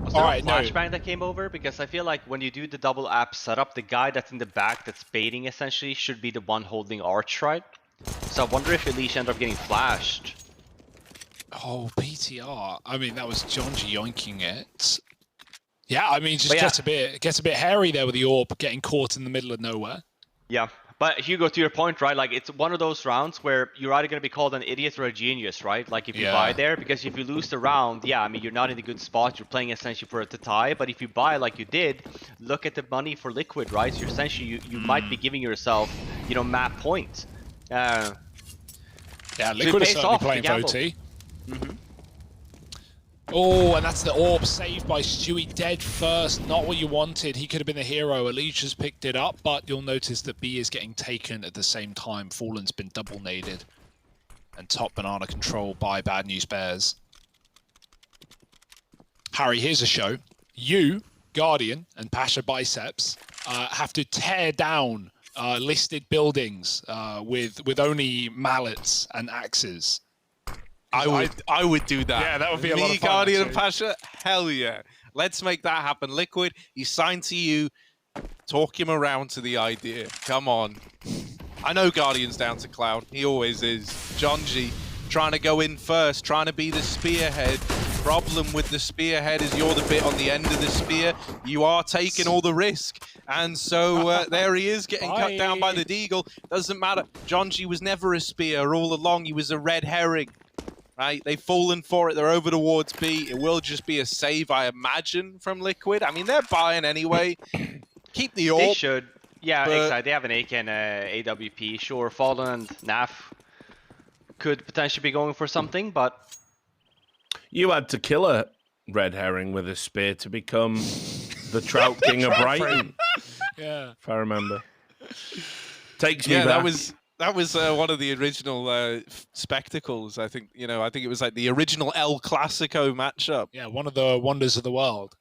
Was there a flashbang that came over? Because I feel like when you do the double app setup, the guy that's in the back that's baiting essentially should be the one holding Arch, right? So I wonder if Elish ended up getting flashed. Oh, PTR. I mean, that was Jonji yoinking it. Yeah, I mean, just gets a bit hairy there with the AWP getting caught in the middle of nowhere. Yeah, but Hugo, to your point, right? Like, it's one of those rounds where you're either going to be called an idiot or a genius, right? Like, if you buy there, because if you lose the round, yeah, I mean, you're not in a good spot. You're playing essentially for it to tie. But if you buy like you did, look at the money for Liquid, right? So essentially, you might be giving yourself, you know, map points. Yeah, Liquid is certainly playing for OT. Oh, and that's the AWP saved by Stewie, dead first. Not what you wanted. He could have been the hero. Elish has picked it up, but you'll notice that B is getting taken at the same time. Fallen's been double naded. And top banana control by Bad News Bears. Harry, here's a show. You, Guardian, and Pasha Biceps have to tear down listed buildings with only mallets and axes. I would do that. Yeah, that would be a lot of fun. Guardian and Pasha, hell yeah. Let's make that happen. Liquid, he's signed to you. Talk him around to the idea. Come on. I know Guardian's down to Cloud. He always is. Jonji trying to go in first, trying to be the spearhead. Problem with the spearhead is you're the bit on the end of the spear. You are taking all the risk. And so there he is getting cut down by the Deagle. Doesn't matter. Jonji was never a spear all along. He was a red herring. Right, they've fallen for it. They're over towards B. It will just be a save, I imagine, from Liquid. I mean, they're buying anyway. Keep the AWP. They should. Yeah, exactly. They have an AK and AWP. Sure, Fallen and Naf could potentially be going for something, but... You had to kill a red herring with a spear to become the Trout King of Brighton. Yeah. If I remember. Takes me back. That was one of the original spectacles. I think I think it was like the original El Clasico matchup. Yeah, one of the wonders of the world.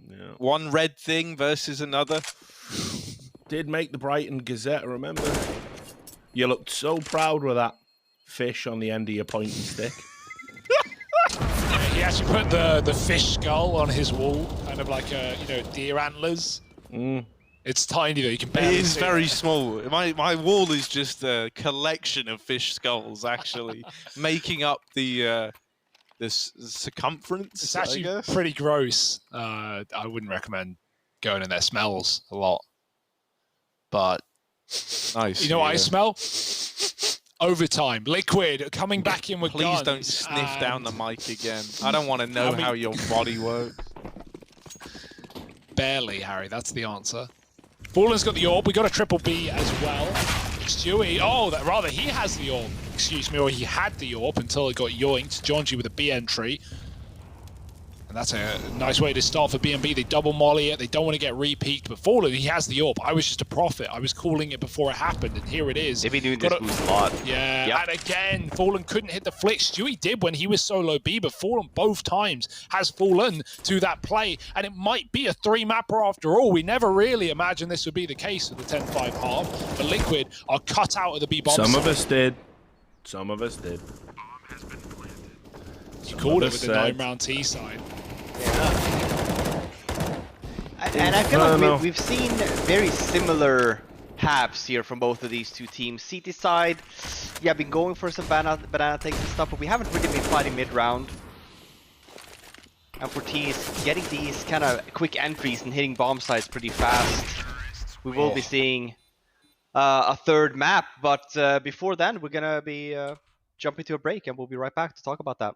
Yeah. One red thing versus another. Did make the Brighton Gazette, remember? You looked so proud with that fish on the end of your pointing stick. Yeah, he actually put the fish skull on his wall, kind of like deer antlers. It's tiny though, you can barely see it. It is very small. My wall is just a collection of fish skulls, actually, making up the circumference. It's actually pretty gross. I wouldn't recommend going in there. Smells a lot. But nice. You know what I smell? Overtime. Liquid coming back in with Please guns. don't sniff down the mic again. I don't want to know how your body works. Barely, Harry. That's the answer. Fallen's got the AWP. We got a triple B as well. Stewie, rather he has the AWP. Excuse me, or he had the AWP until it got yoinked. Jonji with a B entry. And that's a nice way to start for B&B. They double molly it. They don't want to get re-peaked. But Fallen, he has the AWP. I was just a prophet. I was calling it before it happened, and here it is. They've been doing this boost a lot. Yeah, yep. And again, Fallen couldn't hit the flick. Stewie did when he was solo B, but Fallen both times has fallen to that play. And it might be a 3-mapper after all. We never really imagined this would be the case with the 10-5 half. But Liquid are cut out of the B-bomb. Some of us did. Some of us did. You called it with the 9-round T side. Yeah. And I feel like we've seen very similar halves here from both of these two teams. CT side, yeah, been going for some banana takes and stuff, but we haven't really been fighting mid-round. And for T's, getting these kind of quick entries and hitting bomb sites pretty fast. We will be seeing a third map, but before then, we're going to be jumping to a break, and we'll be right back to talk about that.